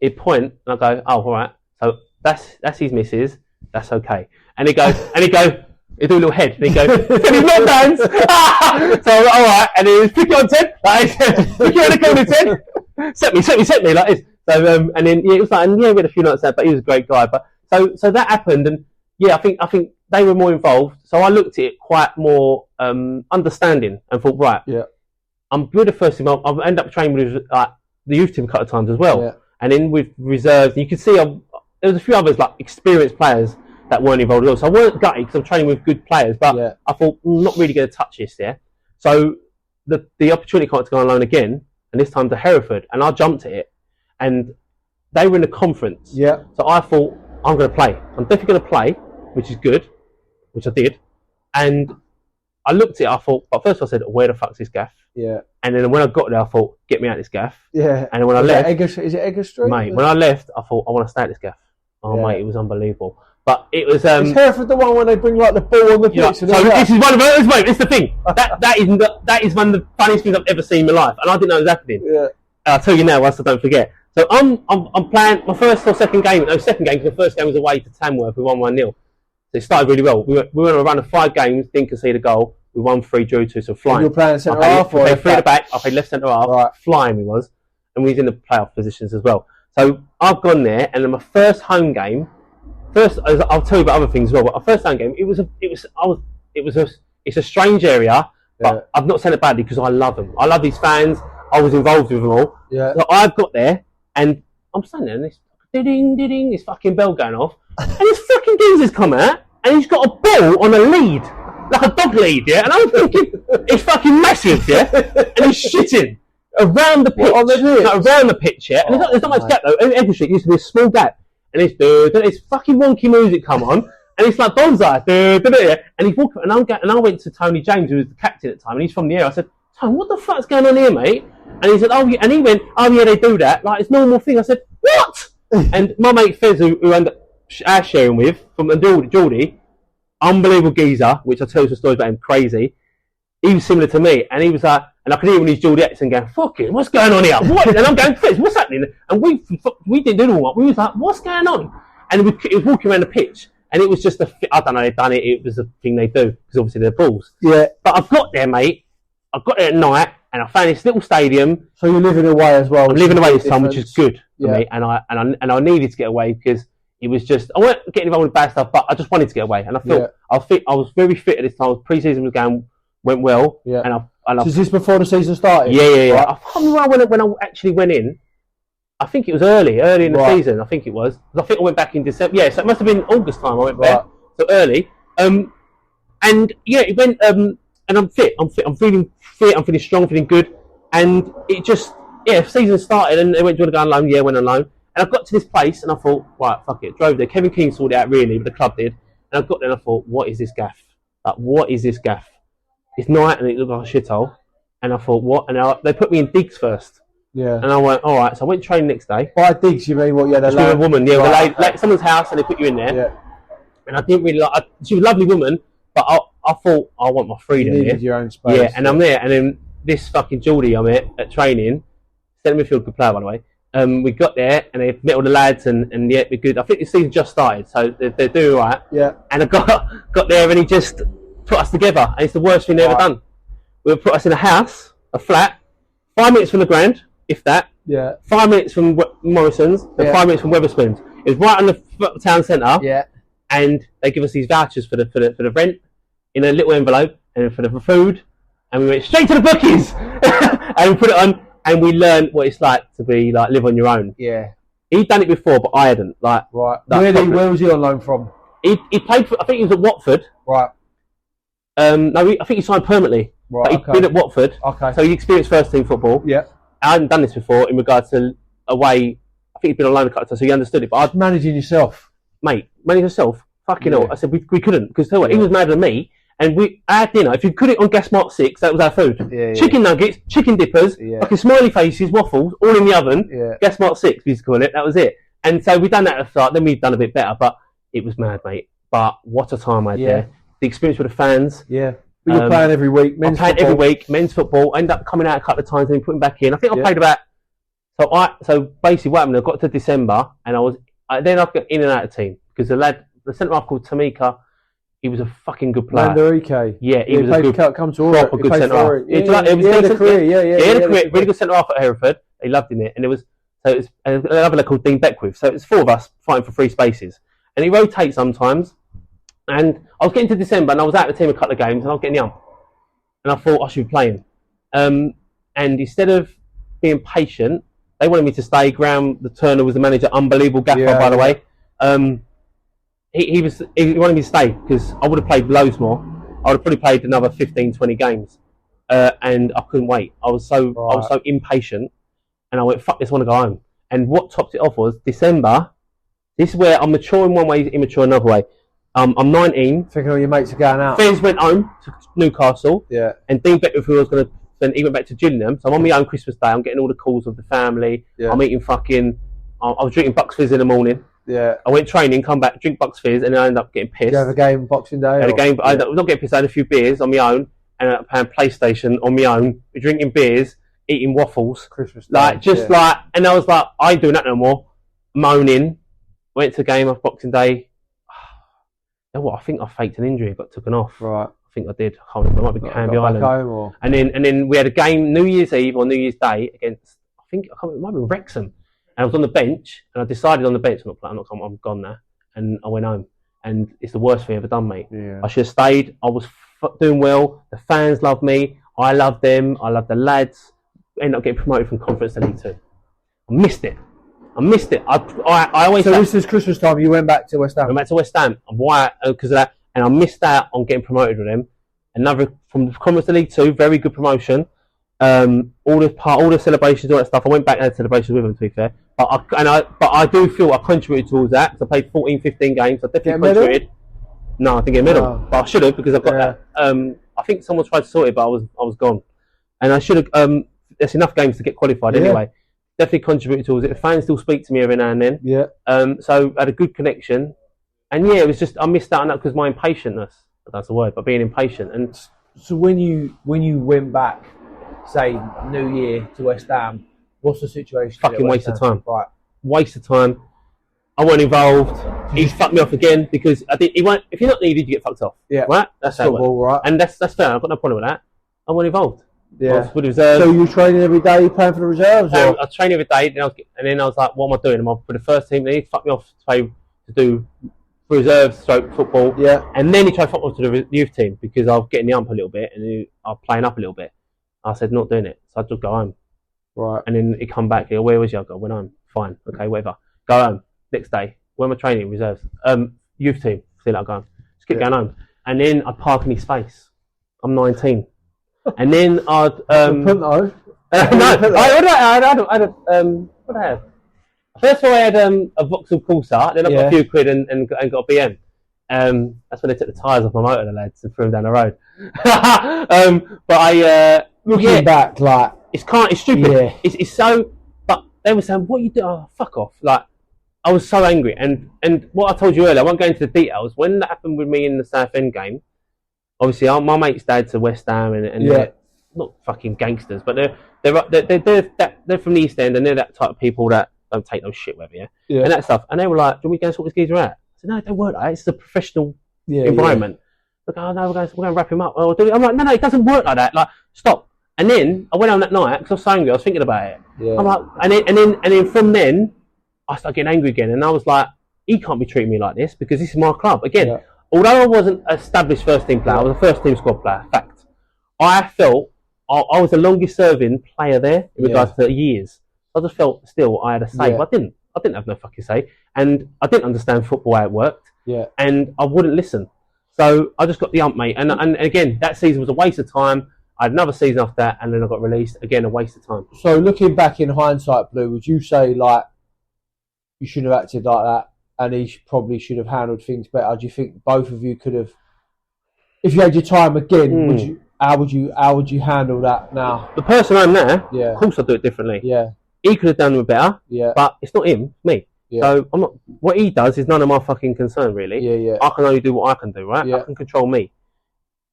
he'd point, and I go, oh, all right. So that's his missus. That's okay. And he'd go, he'd do a little head, and he'd go, Teddy's not dance. So I'm like, all right. And he'd pick it on Ted, like, pick it on the corner, Ted. Set me like this. So and then it was like, and we had a few nights there, but he was a great guy. But so that happened, and I think they were more involved. So I looked at it quite more understanding and thought, right, I'm good at first team. I've ended up training with the youth team a couple of times as well. Yeah. And then with reserves, you could see there was a few others like experienced players that weren't involved at all. So I weren't gutted because I'm training with good players, but I thought, I'm not really going to touch this there. So the opportunity came to go on loan again, and this time to Hereford, and I jumped at it. And they were in the conference. Yeah. So I thought, I'm going to play. I'm definitely going to play, which is good, which I did. And I looked at it, I thought, but first I said, where the fuck's this gaff? Yeah. And then when I got there, I thought, get me out of this gaff. Yeah. And then when I left... Is it Edgar Street? Mate, when I left, I thought, I want to stay at this gaff. Oh, mate, it was unbelievable. But it was... Is Hereford the one when they bring like the ball on the pitch? So this is one of those moments, it's the thing. that is one of the funniest things I've ever seen in my life. And I didn't know it was happening. Yeah. I'll tell you now, once I don't forget. So I'm playing my first or second game. No, second game, because the first game was away to Tamworth. We won 1-0. So it started really well. We went on a run of 5 games, didn't concede a goal. We won 3, drew 2, so flying. You were playing centre half? I played 3 at the back, I played left centre half, right. Flying we was. And we was in the playoff positions as well. So I've gone there, and then my first home game, I'll tell you about other things as well, but our first home game, it's a strange area, but I've not said it badly because I love them. I love these fans. I was involved with them all. Yeah. So I've got there, and I'm standing there, and this ding, this fucking bell going off, and this fucking geezer's come out, and he's got a ball on a lead, like a dog lead, yeah. And I'm thinking, it's fucking massive, yeah. And he's shitting around the pitch, around the pitch, yeah. And there's not much gap though. Every street used to be a small gap, and it's fucking wonky music come on, and it's like bonsai, and he's walking, and I went to Tony James, who was the captain at the time, and he's from the area. I said, Tony, what the fuck's going on here, mate? And he said, oh, yeah. And he went, oh, yeah, they do that. Like, it's a normal thing. I said, what? And my mate Fez, who ended up sharing with, from Geordie, unbelievable geezer, which I'll tell you some stories about him, crazy. He was similar to me. And he was like, and I could hear when he's Geordie accent going, fuck it, what's going on here? What? And I'm going, Fez, what's happening? And we didn't do the warm-up. We was like, what's going on? And he was walking around the pitch. And it was just I don't know, they'd done it. It was a thing they do, because obviously they're balls. Yeah. But I've got there, mate. I got there at night, and I found this little stadium. So you're living away as well. I'm living away this time, which is good for me. And I needed to get away because it was just, I wasn't getting involved with bad stuff, but I just wanted to get away. And I felt I was very fit at this time. Pre-season went well. Yeah. So is this before the season started? Yeah. Right. I can't remember when I actually went in. I think it was early in the season. I think it was. I think I went back in December. Yeah, so it must have been August time I went there. So early. And yeah, it went. And I'm fit. I'm feeling fit. I'm feeling strong. Feeling good. And it just, season started, and they went, do you want to go on loan? Yeah, went on loan. And I got to this place, and I thought, right, fuck it. Drove there. Kevin King sorted it out really, but the club did. And I got there, and I thought, what is this gaff? Like, what is this gaff? It's night, and it looked like a shithole. And I thought, what? And they put me in digs first. Yeah. And I went, all right. So I went training next day. By digs, you mean what? Yeah, a woman. Yeah, like someone's house, and they put you in there. Yeah. And I didn't really like. She was a lovely woman, but I thought I want my freedom. You needed your own space. Yeah, and I'm there, and then this fucking Geordie I met at training, centre midfield good player by the way. We got there, and they met all the lads, and yeah, we're good. I think the season just started, so they're doing all right. Yeah. And I got there, and he just put us together, and it's the worst thing they've ever done. We put us in a house, a flat, 5 minutes from the ground, if that. Yeah. 5 minutes from Morrison's, and 5 minutes from Wetherspoons. It was right on the town centre. Yeah. And they give us these vouchers for the rent in a little envelope, and for the food, and we went straight to the bookies, and we put it on, and we learned what it's like to be like live on your own. Yeah. He'd done it before, but I hadn't. Like, right. Where was he on loan from? He played for, I think he was at Watford. Right. No, I think he signed permanently. Right. But he'd been at Watford. Okay. So he experienced first team football. Yeah. I hadn't done this before in regards to away. I think he'd been on loan a couple of times, so he understood it. But I'd managing yourself, mate. Managing yourself. Fucking hell. I said we couldn't, because he was madder than me. And we had dinner. If you could it on gas mark 6, that was our food. Yeah, chicken nuggets, chicken dippers, fucking smiley faces, waffles, all in the oven. Yeah. Gas mark 6, we used to call it. That was it. And so we'd done that at the start. Then we'd done a bit better, but it was mad, mate. But what a time I had there. The experience with the fans. Yeah. But you're playing every week. Men's football. I ended up coming out a couple of times and then putting back in. I think I played about. So basically, what happened? I got to December, and I got in and out of the team because the centre half called Tamika. He was a fucking good player. Mandarike. Yeah, he was a good, come to proper good centre half. He had a career. He had a career. Really good centre half at Hereford. He loved in it, and it was another lad called Dean Beckwith. So it's 4 of us fighting for 3 spaces, and he rotates sometimes. And I was getting to December, and I was out of the team a couple of games, and I was getting young. And I thought I should be playing. And instead of being patient, they wanted me to stay. Graham, the Turner, was the manager, unbelievable gaffer, by the way. He wanted me to stay because I would have played loads more. I would have probably played another 15, 20 games, and I couldn't wait. I was so impatient, and I went, "Fuck this! I want to go home." And what topped it off was December. This is where I'm mature in one way, immature another way. I'm 19. Thinking all your mates are going out. Fizz went home to Newcastle. Yeah. And Dean Beckworth, who I was going to, then he went back to Gillingham. So I'm on my own Christmas Day. I'm getting all the calls of the family. Yeah. I'm eating I was drinking Bucks Fizz in the morning. Yeah. I went training, come back, drink Bucks Fizz, and then I ended up getting pissed. Did you have a game Boxing Day? I had a game, but I ended up not getting pissed. I had a few beers on my own, and I ended up playing PlayStation on my own, drinking beers, eating waffles. Christmas Day. And I was like, I ain't doing that no more. Moaning. Went to the game of Boxing Day. You know what? I think I faked an injury. Got taken off. Right. I think I did. I can't remember. It might be Canby Island. Home, and then we had a game New Year's Eve or New Year's Day against, I can't remember, it might be Wrexham. And I was on the bench, and I decided on the bench, I'm gone now. And I went home. And it's the worst thing I've ever done, mate. Yeah. I should have stayed. I was doing well. The fans loved me. I loved them. I loved the lads. Ended up getting promoted from Conference to League 2. I missed it. I always. So this is Christmas time. You went back to West Ham. I went back to West Ham. Why? Because of that, and I missed out on getting promoted with them. Another from Conference to League 2, very good promotion. All the celebrations, all that stuff. I went back and had celebrations with them, to be fair. But I do feel I contributed towards that. So I played 14, 15 games. I definitely contributed. No, I didn't get a medal, but I should have because I've got that. I think someone tried to sort it, but I was gone, and I should have. There's enough games to get qualified anyway. Definitely contributed towards it. The fans still speak to me every now and then. Yeah. So I had a good connection, and it was just I missed out on that because my impatientness. That's the word, but being impatient. And so when you went back, say New Year to West Ham, what's the situation? Fucking waste of time. Right. Waste of time. I wasn't involved. He fucked me off again because I did. If you're not needed, you get fucked off. Yeah. Right. That's how it works. Right. And that's fair. I've got no problem with that. I wasn't involved. Yeah. So you training every day, playing for the reserves? I train every day, and then I was like, "What am I doing? Am I for the first team?" Then he fucked me off to do reserves, stroke football. Yeah. And then he tried football to the youth team because I was getting the ump a little bit, and I was playing up a little bit. I said, "Not doing it." So I just go home. Right. And then he come back. He go, "Where was you?" I go, "Went home." Fine. Okay. Whatever. Go home. Next day. Where am I training? Reserves. Youth team. Still I go. Just keep going home. And then I'd park in his space. I'm 19. And then I'd no. What did I have? First of all, I had a Vauxhall Corsa. Then I got a few quid and got a BM. That's when they took the tyres off my motor, the lads, and threw them down the road. But I looking back, like it's stupid. Yeah. It's so. But they were saying, "What you do? Oh, fuck off!" Like I was so angry. And what I told you earlier, I won't go into the details. When that happened with me in the Southend game. Obviously, my mate's dad's a West Ham, and they're not fucking gangsters, but they're from the East End, and they're that type of people that don't take no shit, whatever, and that stuff. And they were like, "Do we go and sort this geezer out?" I said, "No, don't work like that. It's a professional environment." Like, "Oh no, we're going to wrap him up." I'm like, "No, it doesn't work like that. Like, stop." And then I went on that night because I was so angry. I was thinking about it. Yeah. I'm like, and then from then I started getting angry again, and I was like, "He can't be treating me like this because this is my club again." Yeah. Although I wasn't an established first team player, I was a first team squad player. Fact. I felt I was the longest serving player there in regards to years. I just felt still I had a say, but I didn't have no fucking say, and I didn't understand football how it worked. Yeah. And I wouldn't listen, so I just got the ump, mate. And again, that season was a waste of time. I had another season after that, and then I got released again, a waste of time. So looking back in hindsight, Blue, would you say like you shouldn't have acted like that? And he probably should have handled things better. Do you think both of you could have, if you had your time again, how would you handle that now? The person I'm now, of course I'd do it differently. Yeah. He could have done it better, but it's not him, it's me. Yeah. So I'm not. What he does is none of my fucking concern, really. Yeah, yeah. I can only do what I can do, right? Yeah. I can control me.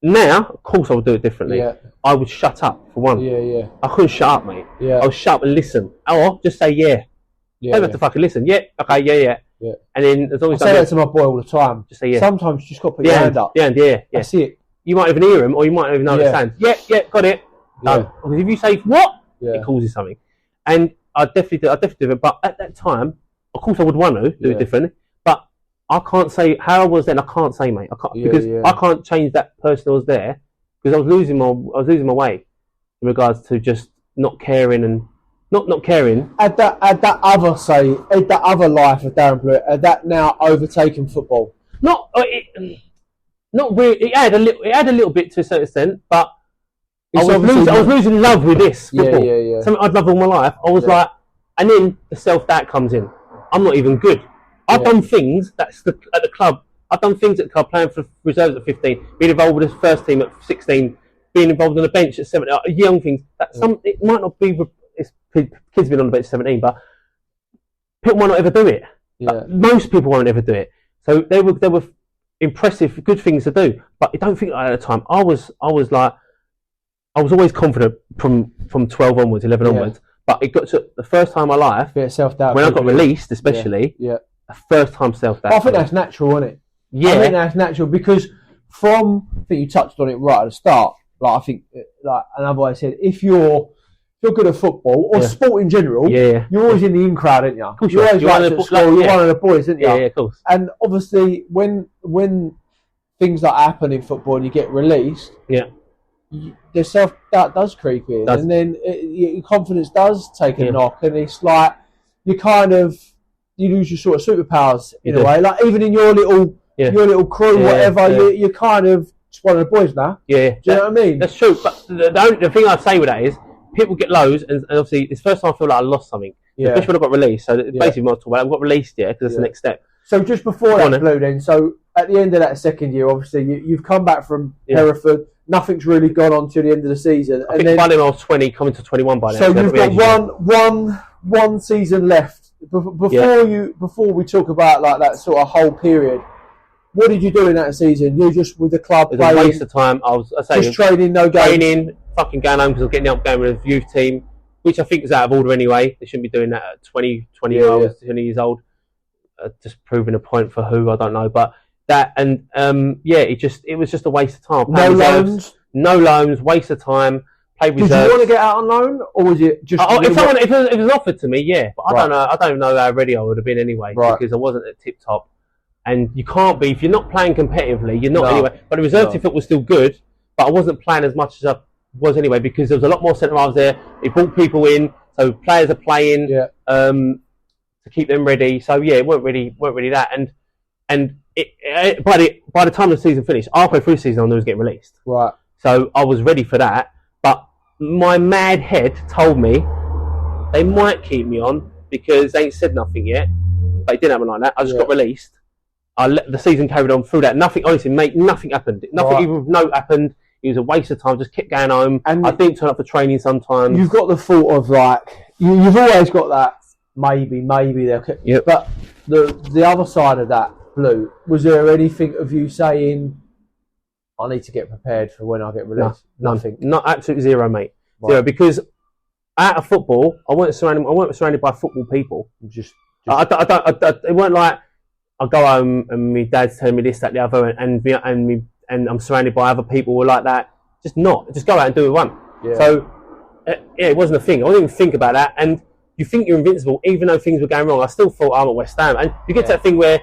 Now, of course I would do it differently. Yeah. I would shut up, for one. Yeah, yeah. I couldn't shut up, mate. Yeah. I would shut up and listen. Or just say yeah. Yeah. Don't have to fucking listen. Yeah, okay, yeah. Yeah. And then there's always I say that to my boy all the time. Just say yeah. Sometimes you just got to put your hand up. Yeah. I see it. You might even hear him, or you might even understand. Yeah, got it. Done. Yeah. Because if you say what, it causes something. And I definitely do it. But at that time, of course, I would want to do it differently. But I can't say how I was then. I can't say, mate. I can't because I can't change that person who was there because I was losing my way in regards to just not caring and not caring. Had that other life of Darren Blewitt, had that now overtaken football? Not really. It had a little bit to a certain extent, but I was losing love with this football. Yeah. Something I'd loved all my life. I was like, and then the self-doubt comes in. I'm not even good. I've done things at the club. I've done things at the club, playing for reserves at 15, being involved with the first team at 16, being involved on the bench at 17. Young things. It might not be. Kids been on the bench at 17, but people might not ever do it. Yeah. Most people won't ever do it. So they were impressive, good things to do. But I don't think at the time. I was always confident from 12 onwards, 11 onwards. But it got to the first time in my life, self-doubt when I got released, especially. Yeah. The first time self-doubt. I think that's natural, isn't it? Yeah. I think that's natural because I think you touched on it right at the start. Like I think, like another way I said, if you're good at football or sport in general, you're always in the in crowd, aren't you? Of course you're always you're one of the boys, aren't you? Yeah, of course. And obviously, when things like happen in football and you get released, the self-doubt does creep in, and then your confidence does take a knock, and it's like you lose your sort of superpowers in a way. Like even in your little crew, whatever, you're kind of just one of the boys now. Yeah, do you know what I mean? That's true. But the thing I'd say with that is, people get lows, and obviously it's the first time I feel like I lost something. Especially when I got released. So basically, what I'm talking about, I got released, because that's the next step. So just before that, Blue, then, so at the end of that second year, obviously you've come back from Hereford. Nothing's really gone on to the end of the season. I think by then I was 20, coming to 21 by then. So you've got one season left. Before we talk about like that sort of whole period, what did you do in that season? You just with the club? It was a waste of time. I was just training, no games. Training, fucking going home because I was getting up going with the youth team, which I think is out of order anyway. They shouldn't be doing that at 20 years old. Just proving a point for who, I don't know, but that and it was just a waste of time. No loans, waste of time. Played reserves. Did you want to get out on loan, or was it just? If it was offered to me, but I don't know. I don't know how ready I would have been anyway, because I wasn't at tip top. And you can't be if you're not playing competitively. You're not anyway. But the reserve team football was still good, but I wasn't playing as much as I was anyway, because there was a lot more centre halves there. They brought people in, so players are playing to keep them ready. So it weren't really that. And by the time the season finished, halfway through the season, I knew I was getting released. Right. So I was ready for that, but my mad head told me they might keep me on because they ain't said nothing yet. But it didn't happen like that. I just got released. The season carried on through that. Nothing, honestly, mate, nothing happened. Nothing even with note happened. It was a waste of time. Just kept going home. And I didn't turn up for training sometimes. You've got the thought of like, you've always got that maybe there. Yep. But the other side of that, Blue, was there anything of you saying, I need to get prepared for when I get released? No, nothing. Not absolutely zero, mate. Right. Zero, because out of football, I weren't surrounded by football people. It weren't like I go home and my dad's telling me this, that, the other, and I'm surrounded by other people who are like that. Just go out and do it one. Yeah. So it wasn't a thing. I didn't even think about that. And you think you're invincible, even though things were going wrong. I still thought I'm at West Ham, and you get to that thing where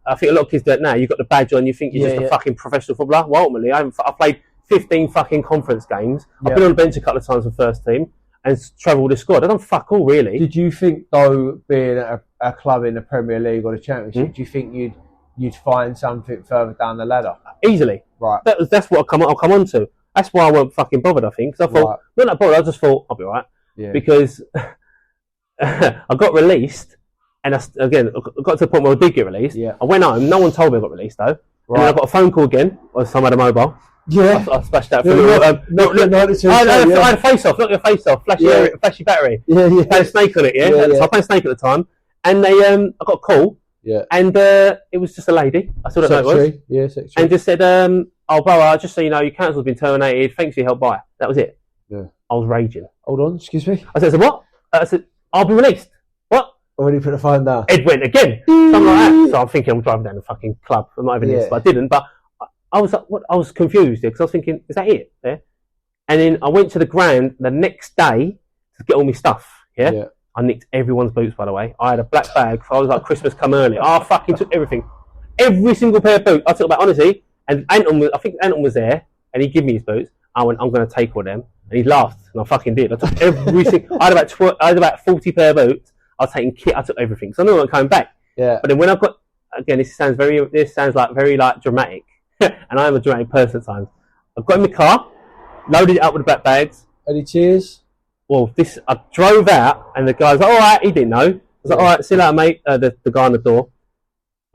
I think a lot of kids do it now. You've got the badge on, you think you're just a fucking professional footballer. Well, ultimately, I played 15 fucking conference games. I've been on the bench a couple of times for the first team and travelled with the squad. I've done fuck all, really. Did you think, though, being at a club in the Premier League or the Championship, do you think you'd find something further down the ladder? Easily. Right. That's what I'll come on to. That's why I weren't fucking bothered, I think. Because I thought, not that bothered, I just thought, I'll be all right. Yeah. Because I got released. And I got to the point where I did get released. Yeah. I went home. No one told me I got released, though. Right. And then I got a phone call again. Or someone had a mobile. Yeah. I splashed that. I had a face-off. Not your face-off. Flashy battery. Yeah. I had a snake on it, So I played snake at the time. And I got a call. Yeah. And it was just a lady. I saw that it was. Yeah, secretary. And just said, brother, just so you know, your council's been terminated. Thanks for your help, bye. That was it. Yeah. I was raging. Hold on, excuse me. I said, what? I said, I'll be released. When you put the phone down, it went again. Something like that. So I'm thinking I'm driving down the fucking club. I'm not even this, but I didn't. But I was like, what? I was confused because I was thinking, is that it? Yeah. And then I went to the ground the next day to get all my stuff. Yeah. I nicked everyone's boots, by the way. I had a black bag. So I was like, Christmas come early. I fucking took everything. every single pair of boots. I took back, honestly, and I think Anton was there, and he gave me his boots. I went, I'm going to take all them. And he laughed, and I fucking did. I took every single, I had about 40 pair of boots. I was taking kit, I took everything. So I knew I wasn't coming back. Yeah. But then when I got, again, this sounds like very dramatic. And I am a dramatic person at times. I got in the car, loaded it up with the black bags. Any cheers? Well, I drove out, and the guy's like, all right, he didn't know. I was like, all right, see you later, mate, the guy on the door.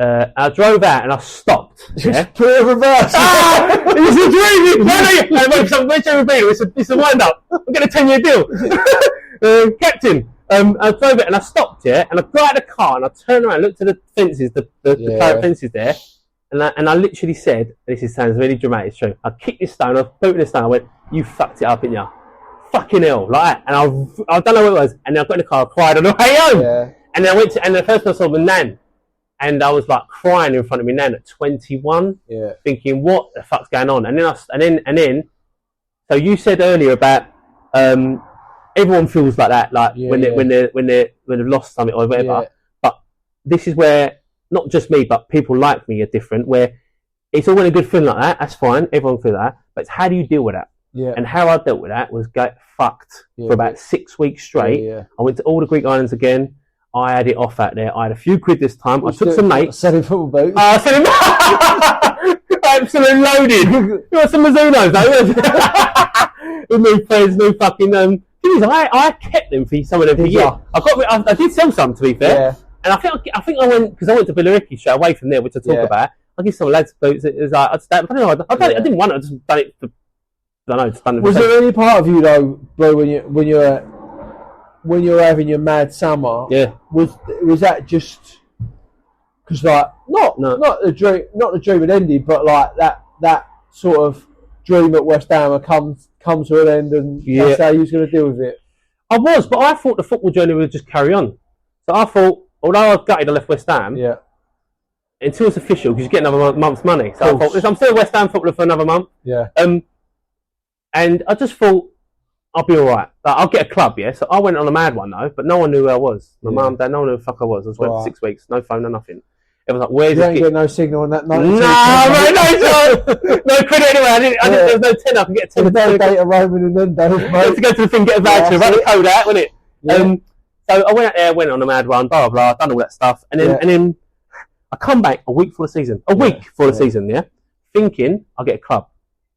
I drove out, and I stopped. Yeah? Put it in reverse. It's a dream! It's a wind-up. I'm getting a 10-year deal. Captain, I drove it, and I stopped, yeah? And I got out of the car, and I turned around, looked at the fences, the current fences there, and I literally said, sounds really dramatic, it's true. I kicked this stone, I was booting this stone, I went, you fucked it up, didn't you? Fucking hell, like that. And I don't know what it was. And then I got in the car, I cried on the way home. Yeah. And then and the first time I saw my nan, and I was like crying in front of my nan at 21, thinking, what the fuck's going on? And then, so you said earlier about everyone feels like that, like when they've lost something or whatever. Yeah. But this is where not just me, but people like me are different. Where it's all when a good feeling like that. That's fine. Everyone feels that. But it's how do you deal with that? Yeah. And how I dealt with that was get fucked for about 6 weeks straight. Yeah. I went to all the Greek islands again. I had it off out there. I had a few quid this time. I took some mates. Selling football boots. Absolutely loaded. You want some Mizunos, though? With new friends, new fucking. Thing is, I kept them for some of them for years. I did sell some, to be fair. Yeah. And I think I went because I went to Billericay straight away from there, which I talk about. I give some lads boots. It was like I didn't want it. I just done it for. I don't know. Just done it. Was there any part of you though, bro, when you're having your mad summer? Yeah. Was that just because not the dream had ended, but like that sort of dream at West Ham had come to an end, and that's how you was going to deal with it? I was, but I thought the football journey would just carry on. So I thought, although I was gutted I left West Ham, until it's official, because you get another month's money. So I thought, I'm still a West Ham footballer for another month. Yeah. And I just thought, I'll be alright. I'll get a club, yeah? So I went on a mad one, though, but no one knew who I was. My mum, dad, no one knew who the fuck I was. I was for 6 weeks, no phone, no nothing. It was like, where's this kid? You ain't got no signal on that night? No credit anyway. There was no 10, I can get 10. No data roaming and then days, mate. I had to go to the thing, get a voucher, write the code out, wasn't it? Yeah. So I went out there, went on a mad run, blah, blah, blah, done all that stuff. And then I come back a week before the season. The season, thinking I'll get a club.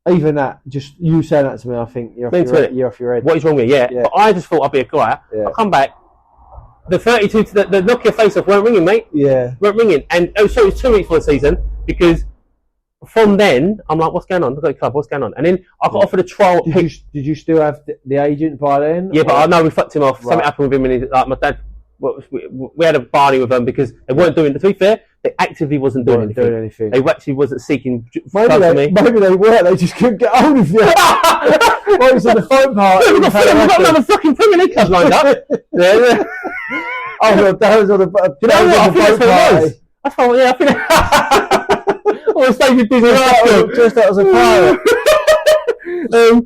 Even that, just you saying that to me, I think you're off your head. What is wrong with you? Yeah. But I just thought I'd be a guy. Yeah. I come back, the 32, the Nokia face-off weren't ringing, mate. Yeah. Weren't ringing. And it was 2 weeks before the season, because from then, I'm like, what's going on? I've got a club, what's going on? And then I got offered a trial. Did you still have the agent by then? Yeah, but I know we fucked him off. Right. Something happened with him, and my dad, we had a barney with them because they weren't doing, to be fair, they actively wasn't doing anything. They actually wasn't seeking maybe they were, they just couldn't get hold of you. Well, was on the phone part. We've got another fucking Premier League club lined up. Oh no, that was on the boat. Do you know what? I think that's what it was. That's what, I think. I was staying busy just as a pirate.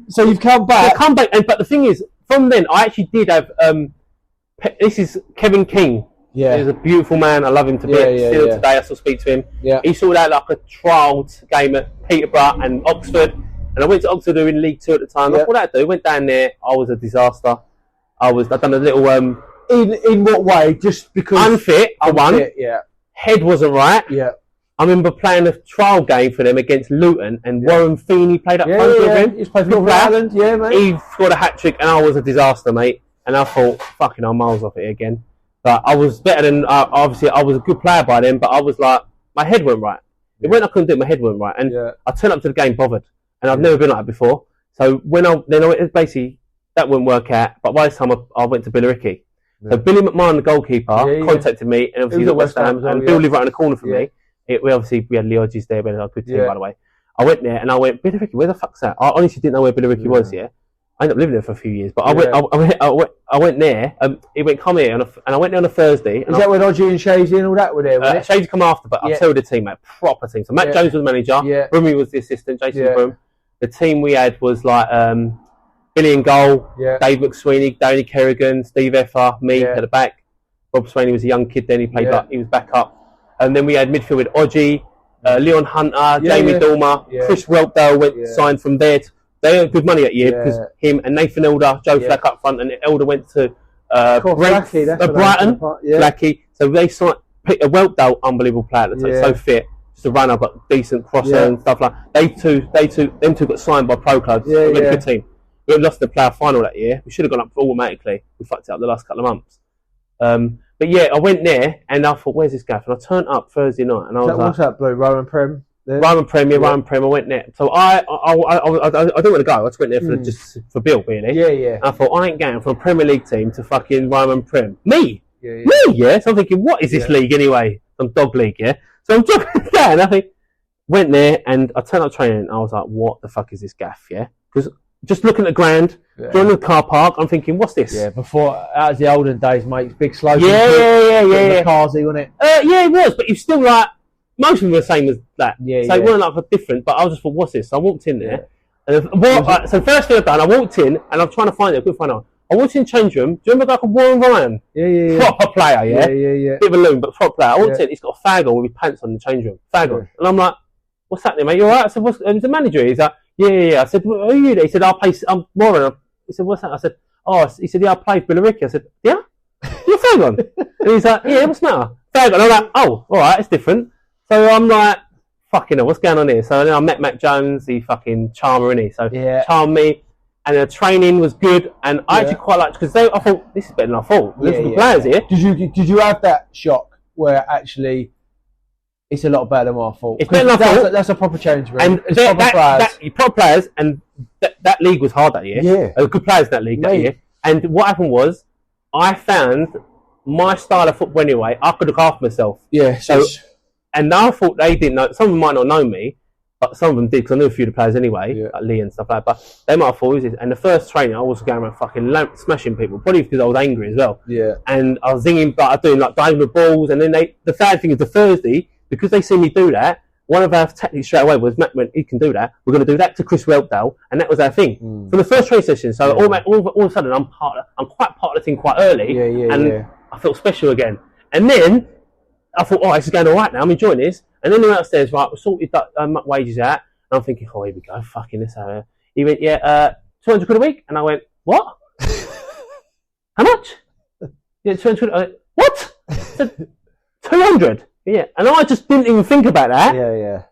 So you've come back. But the thing is, from then, I actually did have. This is Kevin King. Yeah, he's a beautiful man. I love him to bits. Still today, I still speak to him. Yeah, he sorted out like a trial game at Peterborough and Oxford, and I went to Oxford in League 2 at the time. What did I do? Went down there. I was a disaster. I'd done a little. In what way? Just because unfit for one. Yeah, head wasn't right. Yeah. I remember playing a trial game for them against Luton, and Warren Feeney played up front with him. He's played for Northern Ireland, mate. He scored a hat-trick, and I was a disaster, mate. And I thought, fucking, I'm miles off it again. But I was better than, obviously, I was a good player by then, but I was like, my head weren't right. It wasn't I couldn't do it, my head weren't right. And I turned up to the game bothered, and I've never been like that before. So basically, that wouldn't work out. But by this time, I went to Billericay. Yeah. So Billy McMahon, the goalkeeper, contacted me, and obviously he's at West Ham, and Bill lived right in the corner from me. We had Leodges there, we had a good team, by the way. I went there, and I went, Billericay, where the fuck's that? I honestly didn't know where Billericay was, I ended up living there for a few years, but I went there. He went, come here, and I went there on a Thursday. Is that when Odgie and Shady and all that were there? Shady come after, but I'll tell you the team, mate, proper team. So Matt Jones was the manager, Brummy was the assistant, Jason Brum. The team we had was like Billy and goal, Dave McSweeney, Danny Kerrigan, Steve Effer, me at the back. Rob Sweeney was a young kid then. He played he was back up. And then we had midfield with Oji, Leon Hunter, Jamie Dormer, Chris Weltdale signed from there. They earned good money that year because him and Nathan Elder, Joe Flack up front, and Elder went to Brighton. Flacky. So they signed Peter Weltdale, unbelievable player at the time, so fit, just a runner, but decent crosser and stuff like that. Them two got signed by pro clubs. We had a good team. We lost the player final that year. We should have gone up automatically. We fucked it up the last couple of months. But yeah, I went there and I thought, where's this gaff? And I turned up Thursday night and I was like, what's that blue? Roman Prem? Roman Prem. I went there. So I don't want to go. I just went there just for Bill, really. Yeah. And I thought, I ain't going from a Premier League team to fucking Roman Prem. Me? Me, yeah? So I'm thinking, what is this league anyway? Some dog league, yeah? So I'm jumping down and I think, went there and I turned up training and I was like, what the fuck is this gaff, yeah? Because just looking at the ground, joining the car park, I'm thinking, what's this? Yeah, before, that was the olden days, mate. Big slope. Yeah. Carsy, wasn't it? Yeah, it was, but it's still like, most of them were the same as that. So it weren't like different, but I just thought, what's this? So I walked in there. And so first thing I've done, I walked in and I'm trying to find it, I couldn't find it. I walked in the change room. Do you remember like a Warren Ryan? Yeah. Proper player, Yeah. Bit of a loon, but proper player. I walked in, he's got a fag on with his pants on in the change room. Fag on. And I'm like, what's happening, mate? You alright? I said, what's the manager? He's like, yeah. I said, who are you there? He said, I'm Warren. He said, what's that? I said, he said, I play for Billericay. I said, yeah? You're fag on? And he's like, yeah, what's the matter? Fag on. I'm like, oh, alright, it's different. So I'm like, fucking hell, what's going on here? So then I met Matt Jones, the fucking charmer, innit? So charmed me. And the training was good, and I actually quite liked because I thought this is better than I thought. There's some players here. Did you have that shock where actually it's a lot better than what I thought? It's better than I thought. That's a proper change, really. And proper players, and that league was hard that year. Yeah, there were good players in that league that year. And what happened was, I found my style of football anyway. I could look after myself. Yeah. And I thought they didn't know. Some of them might not know me. But some of them did, because I knew a few of the players anyway, like Lee and stuff like that. But they might have thought, and the first training, I was going around fucking smashing people, probably because I was angry as well. Yeah. And I was thinking, but I was doing like diving with balls, and then the sad thing is the Thursday, because they see me do that, one of our tactics straight away was, Matt went, he can do that. We're going to do that to Chris Weltdale, and that was our thing. From the first training session, so all of a sudden, I'm quite part of the thing quite early, and I felt special again. And then I thought, this is going all right now, I'm enjoying this. And then we went upstairs, right, we sorted wages out. And I'm thinking, here we go, fucking this out. He went, 200 quid a week. And I went, what? How much? Yeah, 200 quid. I went, what? I said, 200. Yeah. And I just didn't even think about that. Yeah.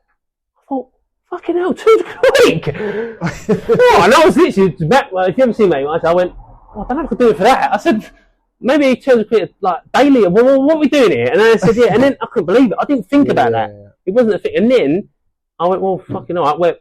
I thought, fucking hell, 200 quid a week. And I was literally back, if you ever seen me, I went, I don't know if I could do it for that. I said, maybe 200 quid like daily. Well, what are we doing here? And then I said, yeah. And then I couldn't believe it. I didn't think about that. It wasn't a thing. And then I went, well, fucking all right.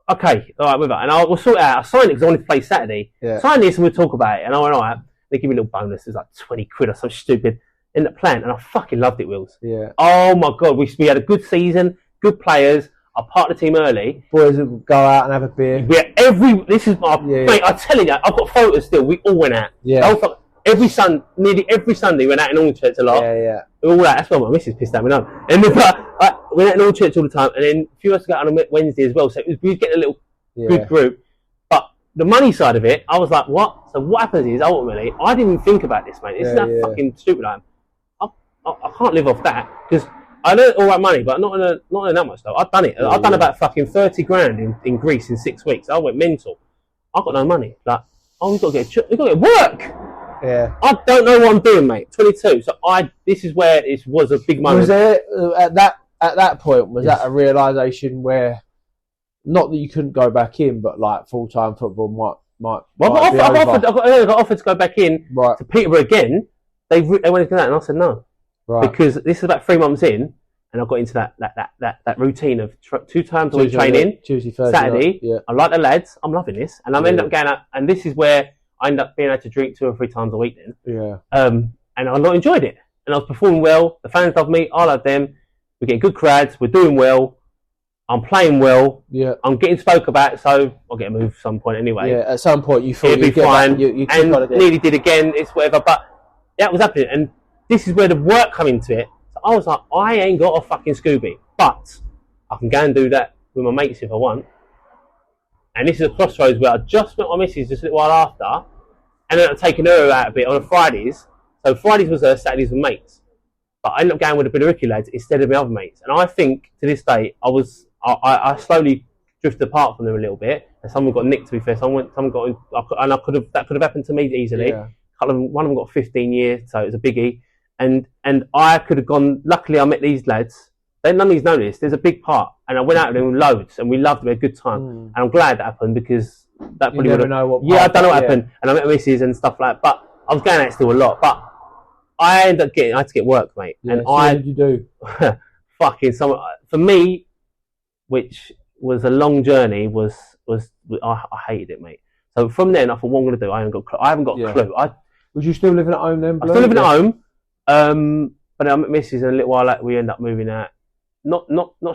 Okay, all right, with that. And we'll sort it out. I signed it because I wanted to play Saturday. Sign this and we'll talk about it. And I went, all right. They give me a little bonus. It was like 20 quid or something stupid in the plan. And I fucking loved it, Wills. Yeah. Oh my God. We had a good season, good players. I part of the team early. Boys would go out and have a beer. Mate, I tell you that, I've got photos still. We all went out. Yeah. Nearly every Sunday, we went out in Norwich a lot. Yeah. All that. That's why my missus pissed at me now. And we went out in Norwich all the time, and then a few of us got on a Wednesday as well. So we was getting a little good group. But the money side of it, I was like, what? So what happens is, ultimately, I didn't even think about this, mate. This is how fucking stupid I am. I can't live off that because I earned all that money, but not in that much though. I've done it. I've done about fucking 30 grand in Greece in 6 weeks. I went mental. I've got no money. Like, we've got to get work. Yeah. I don't know what I'm doing, mate. 22. So this is where it was a big moment. Was there at that point? Was that a realization where, not that you couldn't go back in, but like full-time football might. Well, I got offered to go back in to Peterborough again. They wanted to do that, and I said no, because this is about 3 months in, and I got into that routine of 2 times a week training, Tuesday, Thursday, Saturday. Yeah. I like the lads. I'm loving this, and I'm end up going out, and this is where I end up being able to drink 2 or 3 times a week then. Yeah. And I enjoyed it. And I was performing well. The fans love me. I love them. We're getting good crowds. We're doing well. I'm playing well. Yeah. I'm getting spoke about, so I'll get a move at some point anyway. Yeah, at some point you thought you'd be fine. And nearly did again. It's whatever. But that was happening. And this is where the work come into it. So I was like, I ain't got a fucking Scooby. But I can go and do that with my mates if I want. And this is a crossroads where I just met my missus just a little while after, and then I'm taking her out a bit on Fridays. So Fridays was her, Saturdays with mates. But I ended up going with the Billericay lads instead of my other mates. And I think to this day, I slowly drifted apart from them a little bit. And someone got nicked, to be fair. Someone got, and that could have happened to me easily. Yeah. One of them got 15 years, so it was a biggie. And I could have gone. Luckily, I met these lads. None of these know this. There's a big part, and I went out with them loads, and we loved it. We had a good time, and I'm glad that happened because that probably would have. I don't know what happened, and I met missus and stuff like that. But I was going out still a lot, but I had to get work, mate. Yeah, and so what did you do? Fucking for me, which was a long journey. I hated it, mate. So from then, I thought, what I'm going to do? I haven't got a clue. Was you still living at home then? I was still living at home. But I met missus, and a little while later, we ended up moving out. Not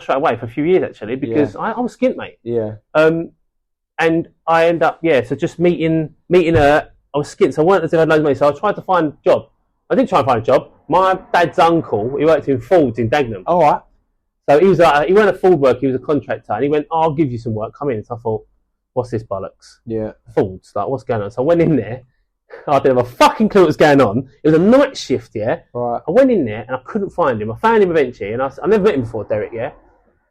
straight away, for a few years actually, because I was skint, mate. Yeah. And I ended up, so just meeting her, I was skint, so I weren't as if I had loads of money, so I tried to find a job. I didn't try and find a job. My dad's uncle, he worked in Fords in Dagenham. All right. So he wasn't a Ford worker, he was a contractor, and he went, I'll give you some work, come in. So I thought, what's this bollocks? Yeah. Fords, like, what's going on? So I went in there, I didn't have a fucking clue what was going on. It was a night shift, yeah? Right. I went in there and I couldn't find him. I found him eventually, and I never met him before, Derek, yeah?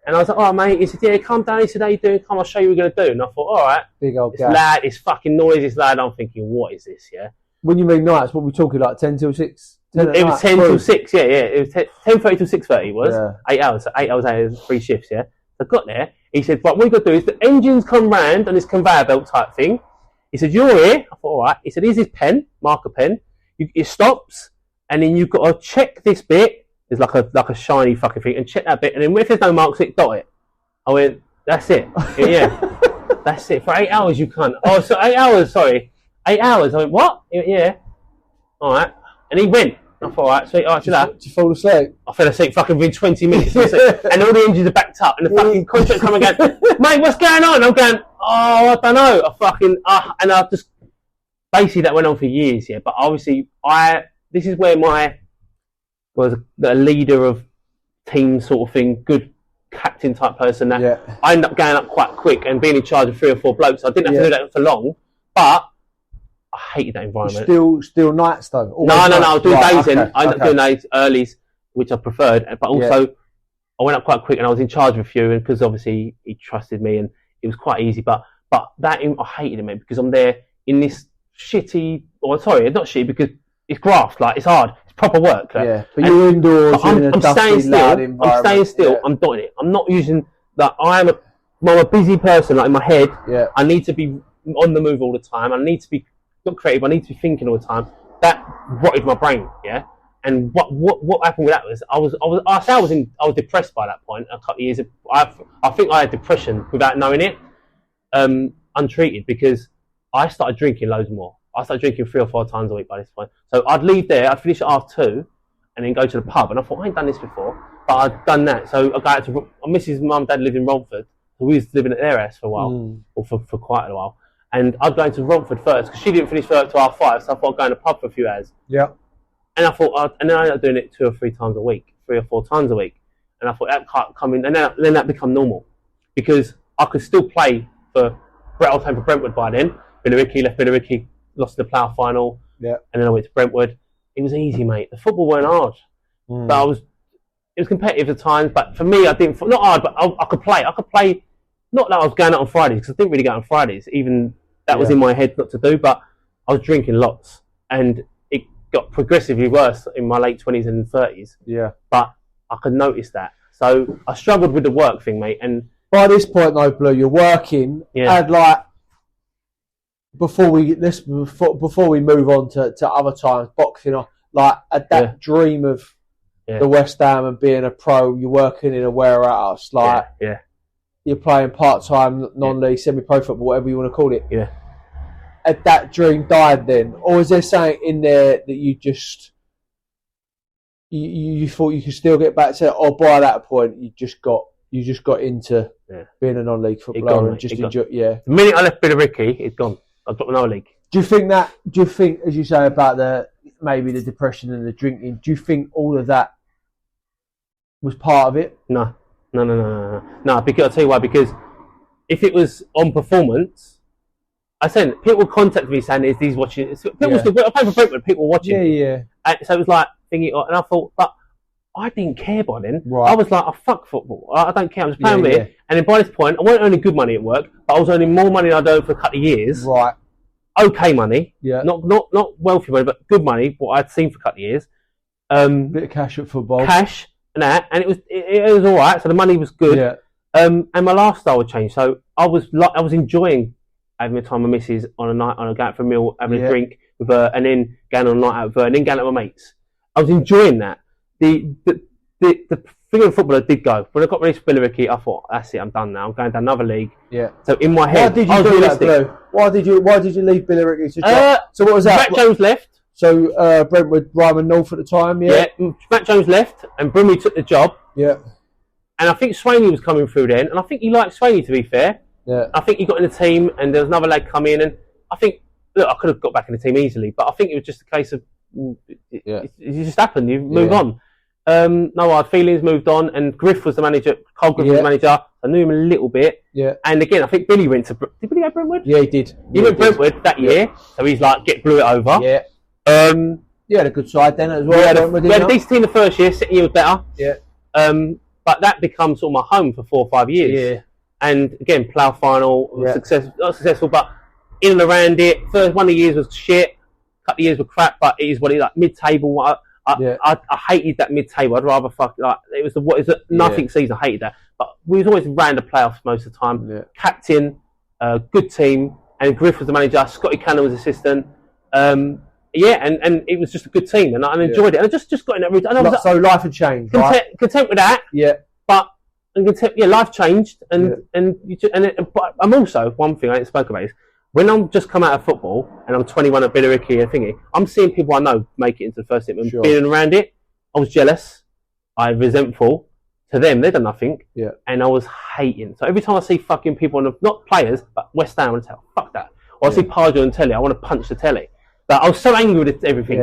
And I was like, oh, mate. He said, yeah, come down. He said, how you doing? Come, I'll show you what we're going to do. And I thought, all right. Big old guy. Lad, it's fucking noisy, this lad. I'm thinking, what is this, yeah? When you mean nights, what were we talking, like 10 till 6? It was 10 till 6, yeah. It was 10:30 till 6:30 it was. Yeah. 8 hours. So 8 hours, 3 shifts, yeah? So I got there. He said, right, what you got to do is the engines come round on this conveyor belt type thing. He said, you're here. I thought, all right. He said, here's his pen, marker pen. It stops, and then you've got to check this bit. There's like a shiny fucking thing, and check that bit. And then if there's no marks, dot it. I went, that's it. Yeah, that's it. For 8 hours, you can't. Oh, so 8 hours, sorry. 8 hours. I went, what? Yeah. All right. And he went. I thought, all right, sweet. All right, did you fall asleep? I fell asleep fucking within 20 minutes. And all the engines are backed up, and the fucking contract's coming and going, mate, what's going on? I'm going, oh, I don't know. And I just, basically that went on for years, yeah. But obviously, this is where I was a leader of team sort of thing, good captain type person. That I ended up going up quite quick and being in charge of 3 or 4 blokes. I didn't have to do that for long, but I hated that environment. Still nights though? No, I was doing days in. I ended up doing days, earlies, which I preferred. But also, I went up quite quick and I was in charge of a few, and because obviously he trusted me and it was quite easy. But that, I hated it, mate, because I'm there in this shitty, or sorry, not shitty, because it's graft, like, it's hard. It's proper work. Like, yeah, but you're indoors, you're in a dusty, loud environment. I'm staying still, I'm dotting it. I'm not using that. I'm a busy person, like in my head. Yeah. I need to be on the move all the time. I need to be not creative. I need to be thinking all the time. That rotted my brain, yeah. And what happened with that was I was depressed by that point. A couple of years. I think I had depression without knowing it, untreated, because I started drinking loads more. I started drinking 3 or 4 times a week by this point. So I'd leave there, I'd finish at 2:30, and then go to the pub. And I thought, I ain't done this before, but I'd done that. So I got to. Mrs. Mum and Dad lived in Romford, so we was living at their house for a while, or for quite a while. And I'd go into Romford first, because she didn't finish till 5:30, so I thought I'd go in the pub for a few hours. Yeah. And I thought, and then I ended up doing it 2 or 3 times a week, 3 or 4 times a week. And I thought that can't come in, and then that become normal, because I could still play for. I was playing for Brentwood by then. Billericay, left Billericay, lost in the Plough final. Yeah. And then I went to Brentwood. It was easy, mate. The football weren't hard, but it was competitive at times. But for me, I didn't. Not hard, but I could play. I could play. Not that I was going out on Fridays, because I didn't really go out on Fridays. Even that was in my head not to do. But I was drinking lots, and it got progressively worse in my late 20s and 30s. Yeah. But I could notice that. So I struggled with the work thing, mate. And by this point, though, Blue, you're working. Yeah. And like before we move on to other times, boxing, like that dream of the West Ham and being a pro, you're working in a warehouse, like you're playing part-time, non-league, semi-pro football, whatever you want to call it. Yeah. Had that dream died then, or is there something in there that you just you thought you could still get back to, or by that point you just got into being a non-league footballer and just enjoy? Yeah. The minute I left Billericay, it's gone. I've got no league. Do you think, as you say about maybe the depression and the drinking, do you think all of that was part of it? No. Because I'll tell you why. Because if it was on performance, I said people contact me saying, "Is these watching?" People still. I play for Brentwood. People watching. Yeah. And so it was like thinking, and I thought, but I didn't care by then. Right. I was like, oh, fuck football. I don't care. I'm just playing with it. And then by this point, I wasn't earning good money at work, but I was earning more money than I'd earned for a couple of years. Right. Okay money. Yeah. Not wealthy money, but good money, what I'd seen for a couple of years. Bit of cash at football. Cash and that, and it was all right. So the money was good. Yeah. And my lifestyle would change. So I was enjoying having a time with missus on a night, going out for a meal, having a drink with her, and then going on a night out with her, and then going out with my mates. I was enjoying that. The thing of football I did go. When I got released for Billericay, I thought, that's it, I'm done now. I'm going to another league. Yeah. So in my head, why did you do that, Blue? Why did you leave Billericay to join? So what was that? Matt Jones left. So Brentwood, Ryman North at the time, Yeah, Matt Jones left, and Brumley took the job. Yeah. And I think Swaney was coming through then, and I think he liked Swaney, to be fair. Yeah. I think he got in the team, and there was another lad come in, and I think, look, I could have got back in the team easily, but I think it was just a case of, it just happened, you move on. No hard feelings, moved on, and Griff was the manager, Carl Griff was the manager, I knew him a little bit. Yeah. And again, I think Billy went to, did Billy go to Brentwood? Yeah, he did. He went to Brentwood that year, so he's like, blew it over. Yeah. You had a good side then as well. We had a decent team the first year, second year was better. Yeah. But that becomes sort of my home for 4 or 5 years. Yeah. And again, Plough final, not successful, but in and around it. First 1 of the years was shit, a couple of years were crap, but it is what it is, like mid-table. I hated that mid-table. I'd rather it was nothing season. I hated that. But we was always around the playoffs most of the time. Yeah. Captain, good team, and Griff was the manager. Scotty Cannon was assistant. And it was just a good team, and I enjoyed it. And I just got in that. So life had changed. Content with that. Yeah. But life changed, but I'm also one thing I didn't spoke about is when I'm just come out of football and I'm 21 at Billericay and thingy, I'm seeing people I know make it into the first team and being around it. I was jealous. I was resentful. To them, they'd done nothing. Yeah. And I was hating. So every time I see fucking people not players, but West Ham, I want to tell, fuck that. Or I see Pardew on telly, I want to punch the telly. But I was so angry with everything,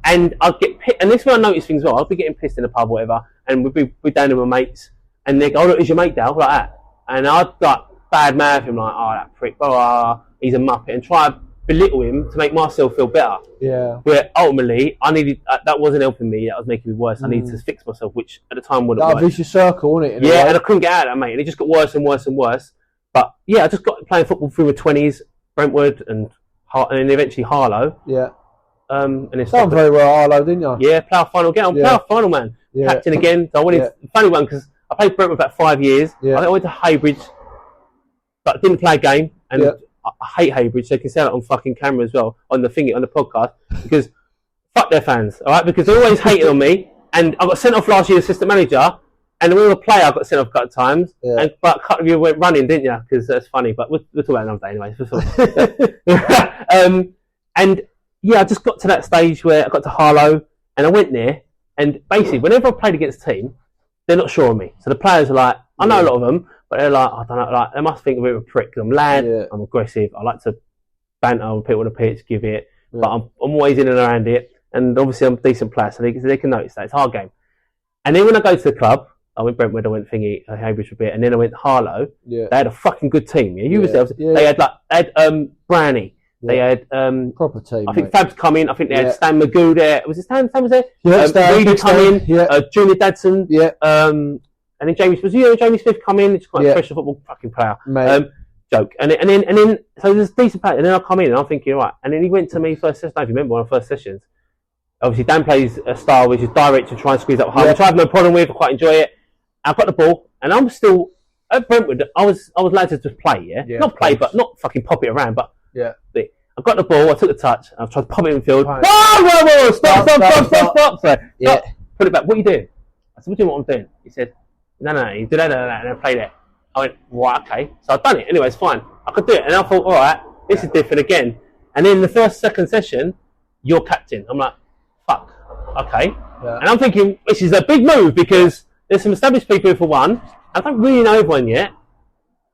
and I'd get pissed, and this is where I notice things well. I'd be getting pissed in the pub or whatever, and we'd be down with my mates, and they'd go, oh, look, is your mate Dal? Like that. And I'd like bad mouth him, like, oh, that prick, he's a muppet, and try to belittle him to make myself feel better. Yeah. Where ultimately, I needed, that wasn't helping me, that was making me worse. I needed to fix myself, which at the time wouldn't work. That vicious circle, wasn't it? And I couldn't get out of that, mate, and it just got worse and worse and worse. But yeah, I just got playing football through my 20s, Brentwood, and then eventually Harlow. Yeah. And it's done very well at Harlow, didn't you? Yeah, Plough final again. I'm Plough final, man. Yeah. Captain again. So I wanted funny one because I played Brentwood about 5 years. Yeah. I went to Haybridge, but didn't play a game. And I hate Haybridge, so you can say that on fucking camera as well, on the podcast, because fuck their fans, all right? Because they're always hating on me. And I got sent off last year as assistant manager. And when we were a player, I got sent off a couple of times. Yeah. But a couple of you went running, didn't you? Because that's funny. But we'll talk about it another day anyway. And yeah, I just got to that stage where I got to Harlow and I went there. And basically, whenever I played against a team, they're not sure of me. So the players are like, I know a lot of them, but they're like, I don't know, like they must think I'm a bit of a prick. I'm loud, I'm aggressive, I like to banter with people on the pitch, give it. But I'm always in and around it. And obviously, I'm a decent player, so they can notice that. It's a hard game. And then when I go to the club, I went Brentwood, I went Haybridge for a bit, and then I went Harlow. Yeah. They had a fucking good team. Yeah, you was there. They had Brownie. They had proper team. I think Fab's come in. I think they had Stan Magoo there. Was it Stan? Stan was there. Yeah, Stan come in. Yeah. Junior Dadson. Yeah. And then Jamie Smith come in. It's quite a fresh football fucking player. Joke. And then so there's a decent player. And then I come in and I'm thinking, right. And then he went to me first session. I don't remember one of the first sessions. Obviously, Dan plays a style which is direct to try and squeeze up high, which I have no problem with. I quite enjoy it. I got the ball, and I'm still at Brentwood. I was allowed to just play, not play, but not fucking pop it around. But I got the ball, I took the touch, and I tried to pop it in the field. Whoa! Stop! Stop! Put it back. What are you doing? I said, what do you want I'm doing? He said, no, you do that, and I played it. I went, right, okay. So I've done it. Anyway, it's fine. I could do it, and I thought, all right, this is different again. And then the second session, you're captain. I'm like, fuck, okay. Yeah. And I'm thinking, this is a big move because there's some established people here for one. I don't really know everyone yet,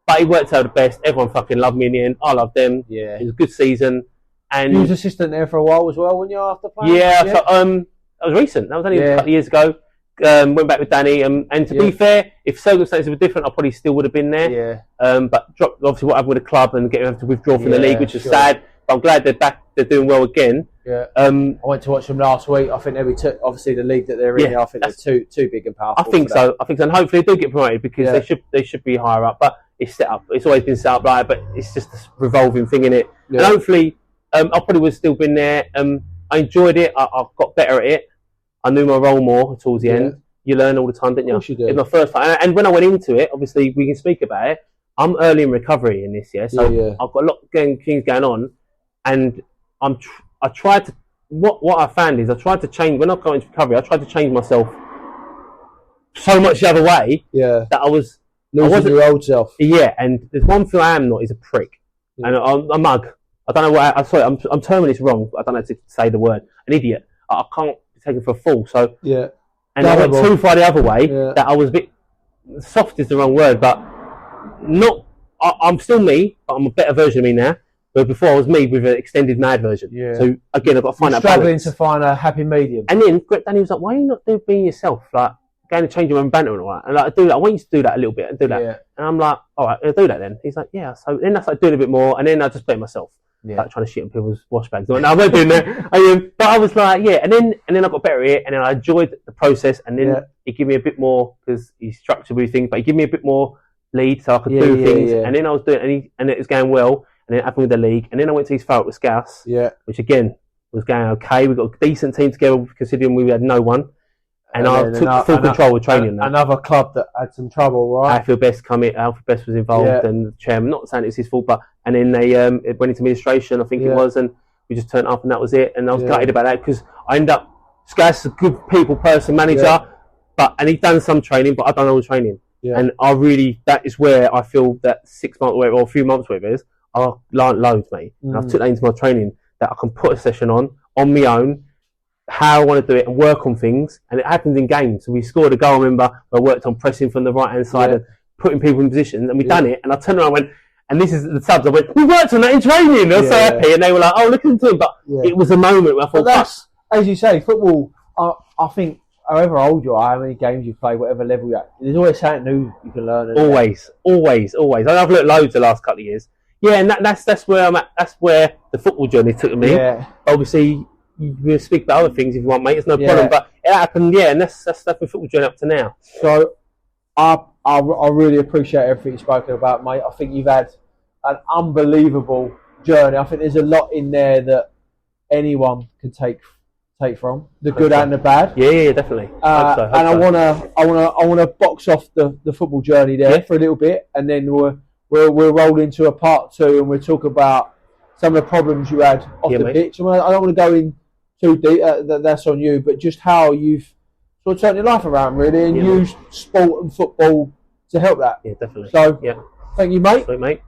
but it worked out the best. Everyone fucking loved me in the end. I loved them. Yeah. It was a good season. And you was assistant there for a while as well, weren't you, after playing? Yeah. So, that was recent. That was only a couple of years ago. Went back with Danny. And to be fair, if circumstances were different, I probably still would have been there. Yeah. But dropped, obviously what happened with the club and getting to withdraw from the league, which was sad. But I'm glad they're back. They're doing well again. Yeah. I went to watch them last week. I think obviously the league that they're in. I think they're too big and powerful. I think so. And hopefully they do get promoted because they should be higher up. But it's set up. It's always been set up right. But it's just this revolving thing in it. Yeah. And hopefully, I probably would have still been there. I enjoyed it. I got better at it. I knew my role more towards the end. You learn all the time, didn't you? Of course you do. It's my first time. And when I went into it, obviously we can speak about it. I'm early in recovery in this year, so I've got a lot of things going on, and I tried to. What I found is I tried to change when I got into recovery. I tried to change myself so much the other way that I wasn't your old self. Yeah, and there's one thing I am not is a prick, and I'm a mug. I don't know what I'm terming this wrong. I don't know how to say the word. An idiot. I can't be taken for a fool. So and I went too far the other way that I was a bit soft is the wrong word, but not. I'm still me, but I'm a better version of me now. Where before I was me with an extended mad version. Yeah. So again, I've got to find that struggling to find a happy medium. And then Danny was like, "Why are you not being yourself? Like going to change your own banter and all that." And like, I do that. I want you to do that a little bit and do that. Yeah. And I'm like, "All right, I'll do that then." He's like, "Yeah." So then I started doing a bit more, and then I just blame myself, like trying to shit on people's wash bags. No, I'm not doing that. But I was like, and then I got better at it, and then I enjoyed the process, and then he gave me a bit more because he structured me things, but he gave me a bit more lead so I could do things, and then I was doing, and it was going well. And then it happened with the league, and then I went to his throat with Scouse, which again was going okay. We got a decent team together considering we had no one, and I took full control of training. Another club that had some trouble, right? Alfie Best Alfie Best was involved, and the chairman. Not saying it's his fault, but and then they it went into administration, I think it was, and we just turned up, and that was it. And I was gutted about that because I ended up Scouse is a good people person manager, and he'd done some training, but I've done all the training, and I really that is where I feel that 6 months or a few months with is. I learned loads, mate. And I took that into my training that I can put a session on my own, how I want to do it and work on things. And it happens in games. So we scored a goal, I remember, I worked on pressing from the right-hand side and putting people in position. And we done it. And I turned around and went, and this is the subs, I went, we worked on that in training. I was so happy. And they were like, oh, look at him. But it was a moment where I thought, that's, as you say, football, I think, however old you are, how many games you play, whatever level you're at, there's always something new you can learn. Always. And I've learned loads the last couple of years. Yeah, and that's where I'm at. That's where the football journey took me. Yeah. Obviously, we'll speak about other things if you want, mate. It's no problem. But it happened, and that's the football journey up to now. So, I really appreciate everything you've spoken about, mate. I think you've had an unbelievable journey. I think there's a lot in there that anyone can take from the good and the bad. Yeah, definitely. Hope so. I wanna box off the football journey there for a little bit, and then we'll roll into a part 2 and we'll talk about some of the problems you had off the pitch. I don't want to go in too deep, that's on you, but just how you've sort of turned your life around really and used sport and football to help that. Yeah, definitely. So, thank you, mate. Sweet, mate.